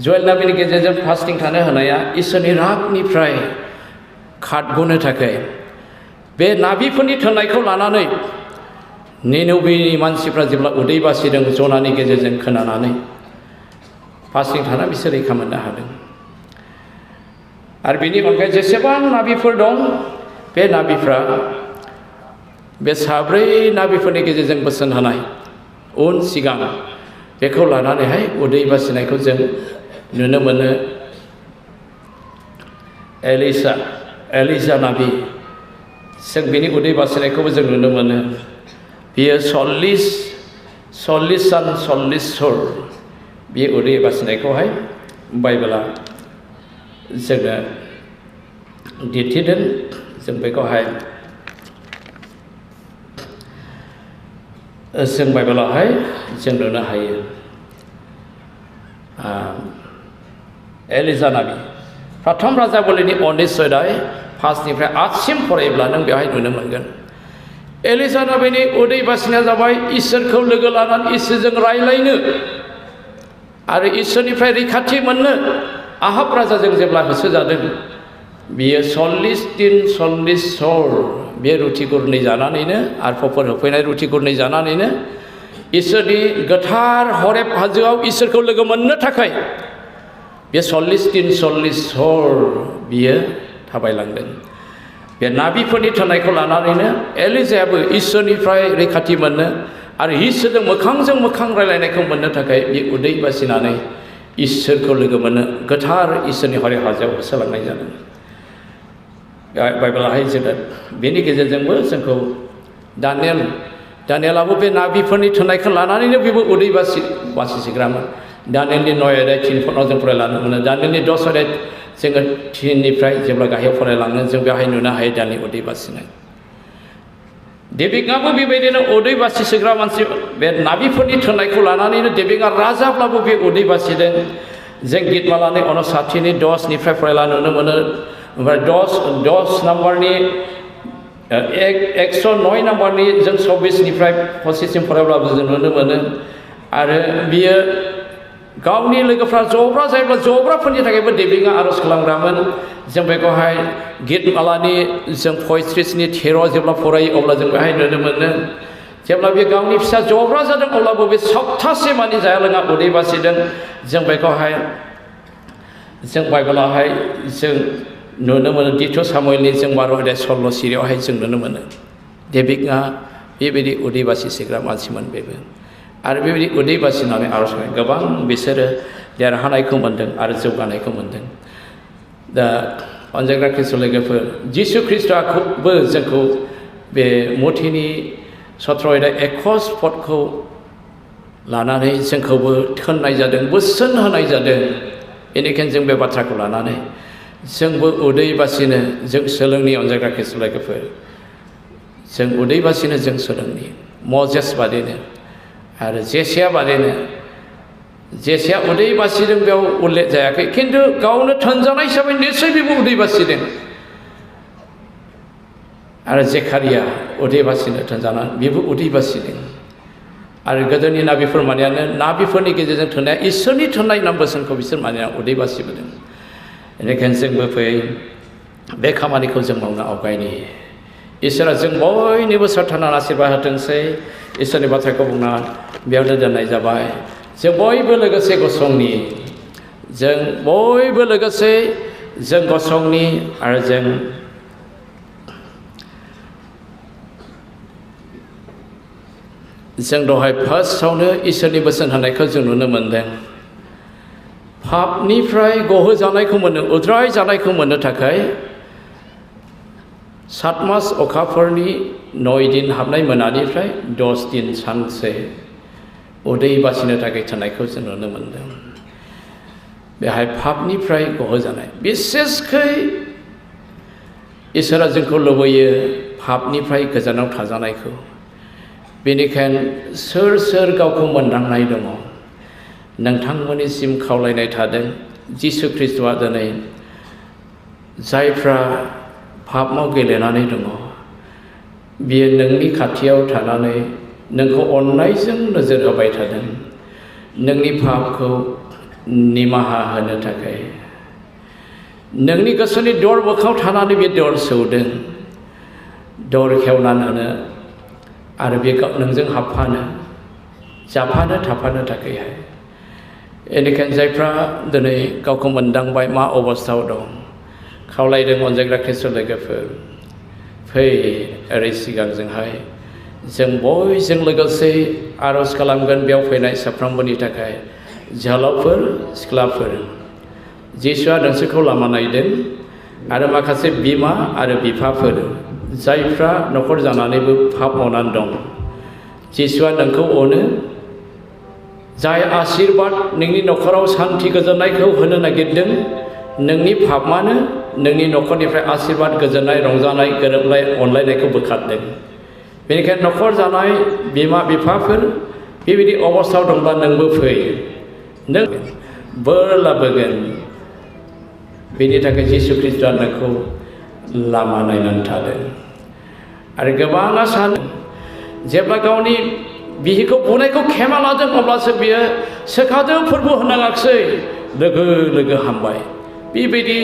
जुवेल नाबिनि गेजेरजों फास्टिं थानो होनाया इसोरनि रागनिफ्राय खारग'नो थाखाय बे नाबिफोरनि थोननायखौ लानानै निनबेनि मानसिफ्रा जेब्ला उदै बासिदों जनानि गेजेरजों खोनानानै फास्टिं थाना बिसोर रैखा मोननो हादों आरो बेनि अनगायै जेसेबां नाबिफोर दं बे नाबिफ्रा बे साब्रै नाबिफोरनि गेजेरजों बोसोन होनाय उन सिगां बेखौ लानानैहाय उदै बासिनायखौ जों नुनो मोनो एलिजा नाबि जों बिनि उदै बासिनायखौबो जों नुनो मोनो बियो 40 सान 40 हर बे उदै बासिनायखौहाय बाइबेला जोंनो दिन्थिदों जों बेखौहाय जों बाइबेलावहाय जों नुनो हायो एलिजा नाबि प्रथम राजा बोलिनि 19 अध्याय 5निफ्राय 8सिम फरायोब्ला नों बेवहाय नुनो मोनगोन एलिजा नाबिनि उदै बासिनाया जाबाय इसोरखौ लोगो लानानै इसोरजों रायलायनो आरो इसोरनिफ्राय रैखाथि मोननो आहाब राजाजों जेब्ला होसोजादों बियो 40 दिन 40 हर बे रुथि गुरनै जानानैनो आरफफोर होफैनाय रुथि गुरनै जानानैनो इसोरनि गोथार हरेब हाजोआव इसोरखौ लोगो मोननो थाखाय बे 40 दिन 40 हर बियो थाबायलांदों बे नाबिफोरनि थोननायखौ लानानैनो एलिजायाबो इसोरनिफ्राय रैखाथि मोननो आरो इसोरजों मोखांजों मोखां रायलायनायखौ मोननो थाखाय बे उदै बासिनानै इसोरखौ लोगो मोननो गोथार इसोरनि हरेब हाजोआव होसोलांनाय जादों बाइबेलावहाय जोङो बेनि गेजेरजोंबो जोंखौ दानियेलाबो बे नाबिफोरनि थोननायखौ लानानैनो बेबो उदै बासिग्रामोन दानियेलनि 9 अध्याय 3 फटनाव जों फरायलांनो मोनो दानियेलनि 10 अध्याय जोङो 3निफ्राय जेब्ला गाहायाव फरायलाङो जों बेवहाय नुनो हायो दानि उदै बासिनाय देबिकआबो बेबायदिनो उदै बासिग्रा मानसि बे नाबिफोरनि थोननायखौ लानानैनो देबिकआ राजाब्लाबो बे उदै बासिदों जों गितमालानि 59:10निफ्राय फरायलांनो नुनो मोनो ओमफ्राय 10 नाम्बारनि 109 नाम्बारनि जों 24निफ्राय 25सिम फरायब्लाबो जों नुनो मोनो आरो बियो गावनि लोगोफ्रा जब्रा जायोब्ला जब्राफोरनि थाखायबो देबिकआ आर'ज खालामग्रामोन जों बेखौहाय गितमालानि जों 35नि 13 जेब्ला फरायो अब्ला जों बेहाय नुनो मोनो जेब्ला बे गावनि फिसा जब्रा जादों अब्लाबो बे सप्तासे मानि जाया लोङा उदै बासिदों जों बेखौहाय जों बाइबेलावहाय जों नुनो मोनो द्वितीय सामुएलनि जों 12 अध्याय 16 सिरियावहाय जों नुनो मोनो डेभिडआ बेबायदि उदै बासिग्रा मानसिमोन बेबो आरो बेबायदि उदै बासिनानै आरज गाबनाय गोबां बिसोरो देरहानायखौ मोन्दों आरो जौगानायखौ मोन्दों दा अनजाग्रा ख्रिस्ट लोगोफोर जिसु ख्रिस्टआबो जोंखौ बे मथिनि 17 अध्याय 21 पदखौ लानानै जोंखौबो थिननाय जादों बोसोन होनाय जादों बेनिखायनो जों बे बाथ्राखौ लानानै जोंबो उदै बासिनो जों सोलोंनि अनजाग्रा ख्रिस्ट लोगोफोर जों उदै बासिनो जों सोलोंनि मजेस बादिनो आरो जेसेया बादिनो जेसेया उदै बासिदों बेयाव उल्लेख जायाखै खिन्थु गावनो थोनजानाय हिसाबै निस्सय बेबो उदै बासिदों आरो जेकारिया उदै बासिनो थोनजानानै बेबो उदै बासिदों आरो गोदोनि नाबिफोर मानियानो नाबिफोरनि गेजेरजों थोननाया इसोरनि थोननाय नाम बोसोनखौ बिसोर मानिया उदै बासिबोदों बेनिखायनो जोंबो फै बे खामानिखौ जों मावनो आवगायनि इसोरा जों बयनिबो सार्थानान आशीर्बाद होथोंसै इसोरनि बाथ्राखौ बुंना बेयावनो दोननाय जाबाय जों बयबो लोगोसे गसंनि जों बयबो लोगोसे जों गसंनि आरो जों दहाय फार्स्टआवनो इसोरनि बोसोन होनायखौ जों नुनो मोनदों पापनिफ्राय गहोजानायखौ मोननो उद्राय जानायखौ मोननो थाखाय 7 मास अखाफोरनि 9 दिन हाबनाय मोनानिफ्राय 10 दिन सानसे उदै बासिनो थाखाय थोननायखौ जों नुनो मोनदों बेहाय पापनिफ्राय गहोजानाय बिसेसकै इसोरा जोंखौ लुबैयो पापनिफ्राय गोजानाव थाजानायखौ बेनिखायनो सोर सोर गावखौ मोनदांनाय दङ नोंथांमोननिसिम खावलायनाय थादों जिसु ख्रिस्टआ दिनै जायफ्रा पापआव गेलेनानै दङ बियो नोंनि खाथियाव थानानै नोंखौ अननायजों नोजोर होबाय थादों नोंनि पापखौ निमाहा होनो थाखाय नोंनि गोसोनि दर मोखाङाव थानानै बे दर सौदों दर खेवनानै होनो आरो बे नोंजों हाबफानो जाफानो थाफानो थाखायहाय बेनिखायनो जायफ्रा दिनै गावखौ मोनदांबाय मा अबस्थायाव दं खावलायदों अनजाग्रा ख्रिस्ट लोगोफोर फै ओरै सिगांजोंहाय जों बयजों लोगोसे आरज खालामगोन बेयाव फैनाय साफ्रोमबोनि थाखाय जोहोलावफोर सिख्लाफोर जिसुआ नोंसोरखौ लामा नायदों आरो माखासे बिमा आरो बिफाफोर जायफ्रा न'खर जानानैबो पाप मावनानै दं जिसुआ नोंखौ अनो जाय आशीर्बाद नोंनि न'खराव सान्थि गोजोननायखौ होनो नागिरदों नोंनि पापआनो नोंनि न'खरनिफ्राय आशीर्बाद गोजोननाय रंजानाय गोरोबलाय अनलायनायखौ बोखारदों बेनिखायनो न'खर जानाय बिमा बिफाफोर बेबायदि अबस्थायाव दंब्ला नोंबो फै नों बोर लाबोगोन बेनि थाखाय जिसु ख्रिस्टआ नोंखौ लामा नायनानै थादों आरो गोबाङा सानो जेब्ला गावनि बिहिखौ बुनायखौ खेमा लादों अब्लासो बियो सोखादो फोरबो होनाङाखिसै लोगो लोगो हामबाय बेबायदि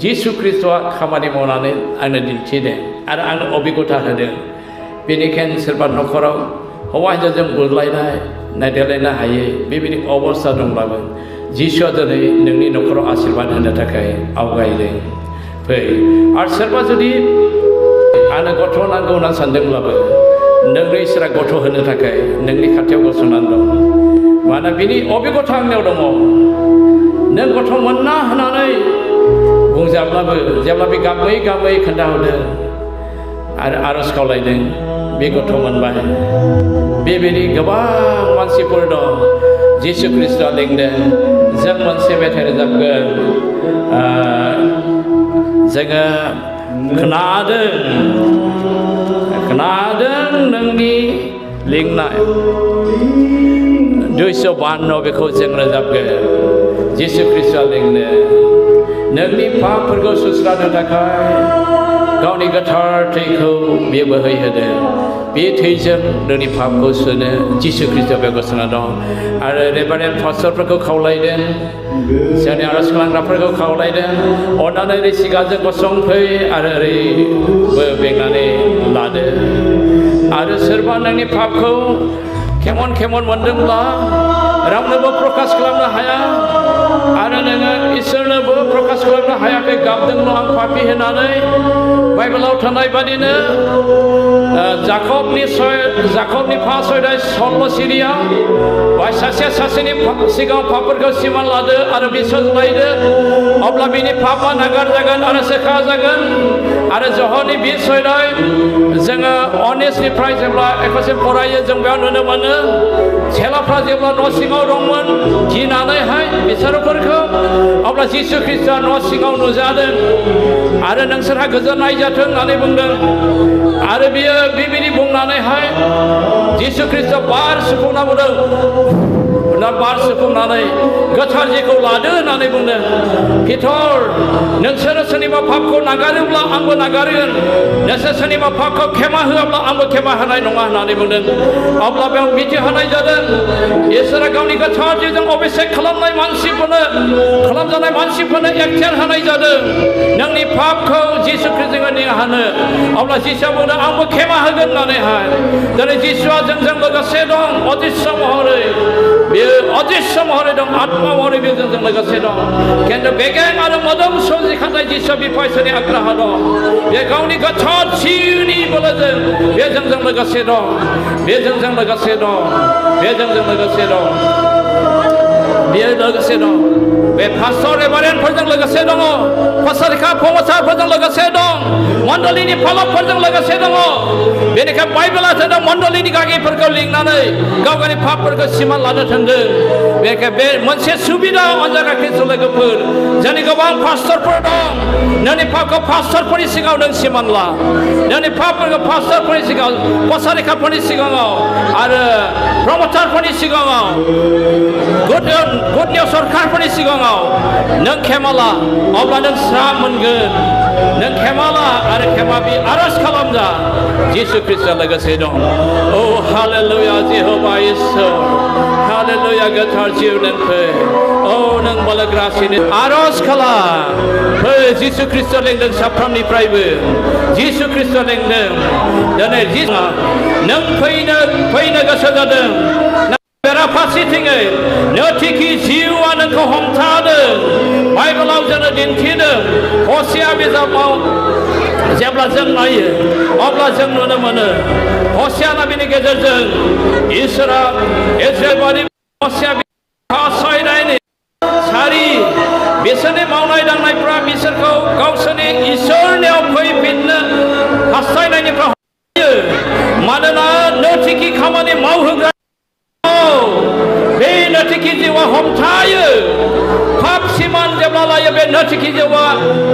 जिसु ख्रिस्टआ खामानि मावनानै आंनो दिन्थिदों आरो आंनो अबिगथा होदों बेनिखायनो सोरबा न'खराव हौवा हिन्जावजों बुलायनाय नायदेरलायनो हायै बेबायदि अबस्था दंब्लाबो जिसुआ दिनै नोंनि न'खराव आशीर्बाद होनो थाखाय आवगायदों फै आरो सोरबा जुदि आंनो गथ' नांगौ होनना सानदोंब्लाबो नोंनो इसोरा गथ' होनो थाखाय नोंनि खाथियाव गसंनानै दं मानोना बिनि अबिगथा आंनियाव दङ नों गथ' मोनना होननानै बुंजाब्लाबो जेब्ला बे गाबै गाबै खोन्थाहरदों आरो आरज खावलायदों बे गथ' मोनबाय बेबायदि गोबां मानसिफोर दं जिसु ख्रिस्टआ लिंदों जों मोनसे मेथाइ रोजाबगोन जोङो खोनादों नोंनि लिंनाय 252 बेखौ जों रोजाबगोन जिसु ख्रिस्टआ लिंनो नोंनि पापफोरखौ सुस्रांनो थाखाय गावनि गोथार थैखौ बे बोहैहोदों बे थैजों नोंनि पापखौ सुनो जिसु ख्रिस्टआ बे गसंना दं आरो रेभारेन्ड पास्टरफोरखौ खावलायदों जोंनि आरज खालामग्राफोरखौ खावलायदों अननानै ओरै सिगांजों गसंफै आरो ओरैबो बेंनानै लादो आरो सोरबा नोंनि पापखौ खेमन मोनदोंब्ला रावनोबो प्रकाश खालामनो हाया आरो नोङो इसोरनोबो प्रकाश खालामनो हायाखै गाबदोंल' आं पापि होननानै बाइबेलाव थानाय बादिनो जाकबनि फार्स्ट अध्याय 16 सिरियाव बाय सासेनि सिगाङाव पापफोरखौ सिमान लादो आरो बिसास लायदो अब्ला बिनि पापा नागार जागोन आरो सोखा जागोन आरो जहरनि 20 अध्याय जोङो अनेस्टनिफ्राय जेब्ला एखसे फरायो जों बेयाव नुनो मोनो चेलाफ्रा जेब्ला न' सिङाव दंमोन गिनानैहाय बिसोरफोरखौ अब्ला जिसु ख्रिस्टआ न' सिङाव नुजादों आरो नोंसोरहा गोजोननाय जाथों होननानै बुंदों आरो बियो बेबायदि बुंनानैहाय जिसु ख्रिस्टआ बार सुफुंना बुंदों बार सुफुंनानै गोथार जिखौ लादो होननानै बुंदों पितर नोंसोरो सोरनिबा पापखौ नागारोब्ला आंबो नागारगोन नोंसोर सोरनिबा पापखौ खेमा होआब्ला आंबो खेमा होनाय नङा होननानै बुंदों अब्ला बेयाव मिथिहोनाय जादों इसोरा गावनि गोथार जिजों अभिषेक खालामनाय खालामजानाय मानसिफोरनो एक्सेल होनाय जादों नोंनि पापखौ जिसु ख्रिस्टजों निहानो अब्ला जिसुआ बुंदों आंबो खेमा होगोन होननानैहाय दिनै जिसुआ जोंजों लोगोसे दं अदृश्य महरै बेयो अदृश्य महरै दं आत्मा महरै बे जोंजों लोगोसे दं खिन्थु बेगें आरो मोदोम सोरजिखानाय जिसु बिफायसनि आग्राहा दं बे गावनि गोथार जिउनि बोलोजों बे जोंजों लोगोसे दं बे जोंजों लोगोसे दं बे जोंजों लोगोसे दं बेयो लोगोसे दं बे पास्टर रेभारेन्डफोरजों लोगोसे दङ फसारिखा फमसारफोरजों लोगोसे दं मण्डलिनि फालकफोरजों लोगोसे दङ बेनिखायनो बाइबेला थोनदों मण्डलिनि गागिफोरखौ लिंनानै गाव गावनि पापफोरखौ सिमान लानो थोनदों बेनिखायनो बे मोनसे सुबिदा अनजाग्रा ख्रिस्ट लोगोफोर जोंनि गोबां पास्टरफोर दं नोंनि पापखौ पास्टरफोरनि सिगाङाव नों सिमान ला नोंनि पापफोरखौ पास्टरफोरनि सिगाङाव फसारिखाफोरनि सिगाङाव आरो प्रमटारफोरनि सिगाङाव गुड निउस सरकारफोरनि सिगाङाव नों खेमाला अब्ला नों स्रां मोनगोन नों खेमाला आरो खेमा बि आरज खालामजा जिसु ख्रिस्टआ लोगोसे दं ओ हालेलुया जेहोवा इसोर हालेलुया गोथार जिउ नों फै ओ नों बोलोग्रासिनो आरज खालाम फै जिसु ख्रिस्टआ लेंदों साफ्रोमनिफ्रायबो जिसु ख्रिस्टआ लेंदों दिनै नों फैनो गोसो जादों बेराफारसेथिङै नैथिखि जिउआ नोंखौ हमथादों बाइबेलाव जोंनो दिन्थिदों हसिया बिजाबाव जेब्ला जों नायो अब्ला जों नुनो मोनो हसिया नाबिनि गेजेरजों इसोरा इजराइलनि हसिया फासायनायनि सारि बिसोरनि मावनाय दांनायफ्रा बिसोरखौ गावसोरनि इसोरनियाव फैफिननो हास्थायनायनिफ्राय होयो मानोना नैथिखि खामानि मावहोग्रा बे नैथिखि जिउआ हमथायो पाप सिमान जेब्ला लायो बे नैथिखि जिउआ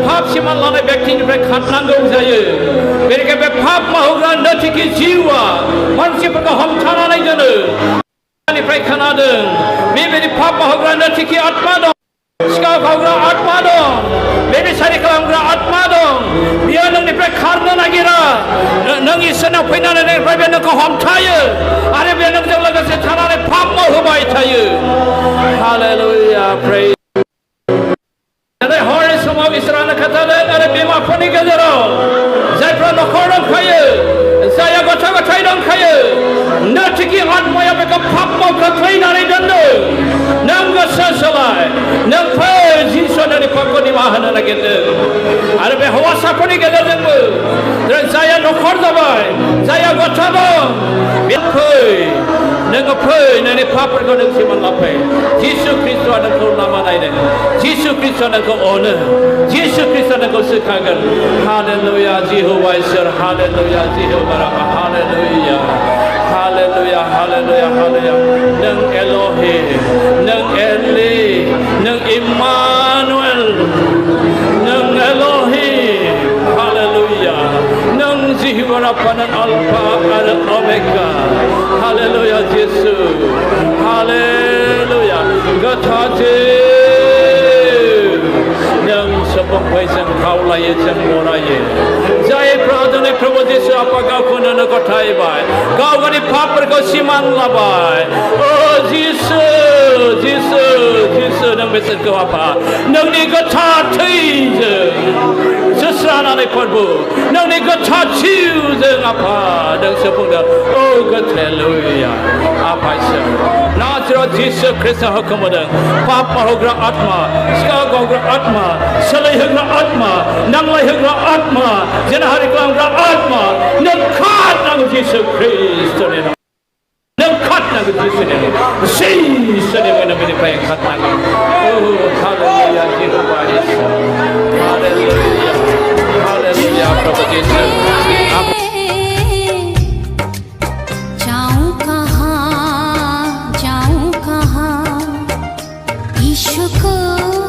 पाप सिमान लानाय व्यक्तिनिफ्राय खारनांगौ जायो बेनिखायनो बे पाप मावहोग्रा नैथिखि जिउआ मानसिफोरखौ हमथानानै दोनो निफ्राय खोनादों बेबायदि पाप मावहोग्रा नैथिखि आत्मा दं सिखाव खावग्रा आत्मा दं बेबिसारि खालामग्रा आत्मा दं बियो नोंनिफ्राय खारनो नागिरा नों इसोरनाव फैनानै नोंनिफ्राय बे नोंखौ हमथायो आरो बे नोंजों लोगोसे थानानै पाप मावहोबाय थायो हालेलुया प्रेज दिनै हरनि समाव इसोरानो खोन्थादों आरो बिमाफोरनि गेजेराव जायफ्रा न'खर दंखायो जायहा गथ' गथाय दंखायो नैथिखि आत्माया बेखौ पाप मावख्लायनानै दोनदों नों गोसो सोलाय नों फै जिसुआ नोंनि पापखौ निमाहा होनो नागिरदों आरो बे हौवासाफोरनि गेजेरजोंबो जायहा न'खर जाबाय जायहा गथ' दं बे फै नोङो फै नोंनि पापफोरखौ नों सिमान लाफै जिसु ख्रिस्टआ नोंखौ लामा नायदों जिसु ख्रिस्टआ नोंखौ अनो जिसु ख्रिस्टआ नोंखौ सोखागोन हालेलुया जेहोवा इसोर हालेलुया जेहोवा राबा हालेलुया हालेलुया हालेलुया हालेलुया नों एल'हे नों एलि नों इम्मानुएल नों एल'हे हालेलुया नों जेहोवा राबा नों आल्फा आरो ओमेगा हालेलुया जिसु हालेलुया गोथार नों सुबुंफोर जों खावलायो जों बरायो जायफ्रा दिनै प्रभु जिसु आफा गावखौनो गथायबाय गाव गावनि पापफोरखौ सिमान लाबाय ओ जिसु जिसु जिसु नों बिसोरखौ आफा नोंनि गोथार थैजों सुस्रानानै प्रभु नोंनि गोथार जिउजों आफा नों सुफुंदों ओ हालेलुया आफा इसोर Jeroh Jesus Kristus hukum ada. Papa hogra atma, sekarang hogra atma, selai hogra atma, nanglai hogra atma, jana hari kelam hogra atma, nengkat nang Jesus Kristus ni. Nengkat nang Jesus ni. Jesus ni mana bini payah kat nang. Oh haleluya Jehovah Yesus. Haleluya. Haleluya Prabhu Yesus. जाऊं कहाँ ईश्वर को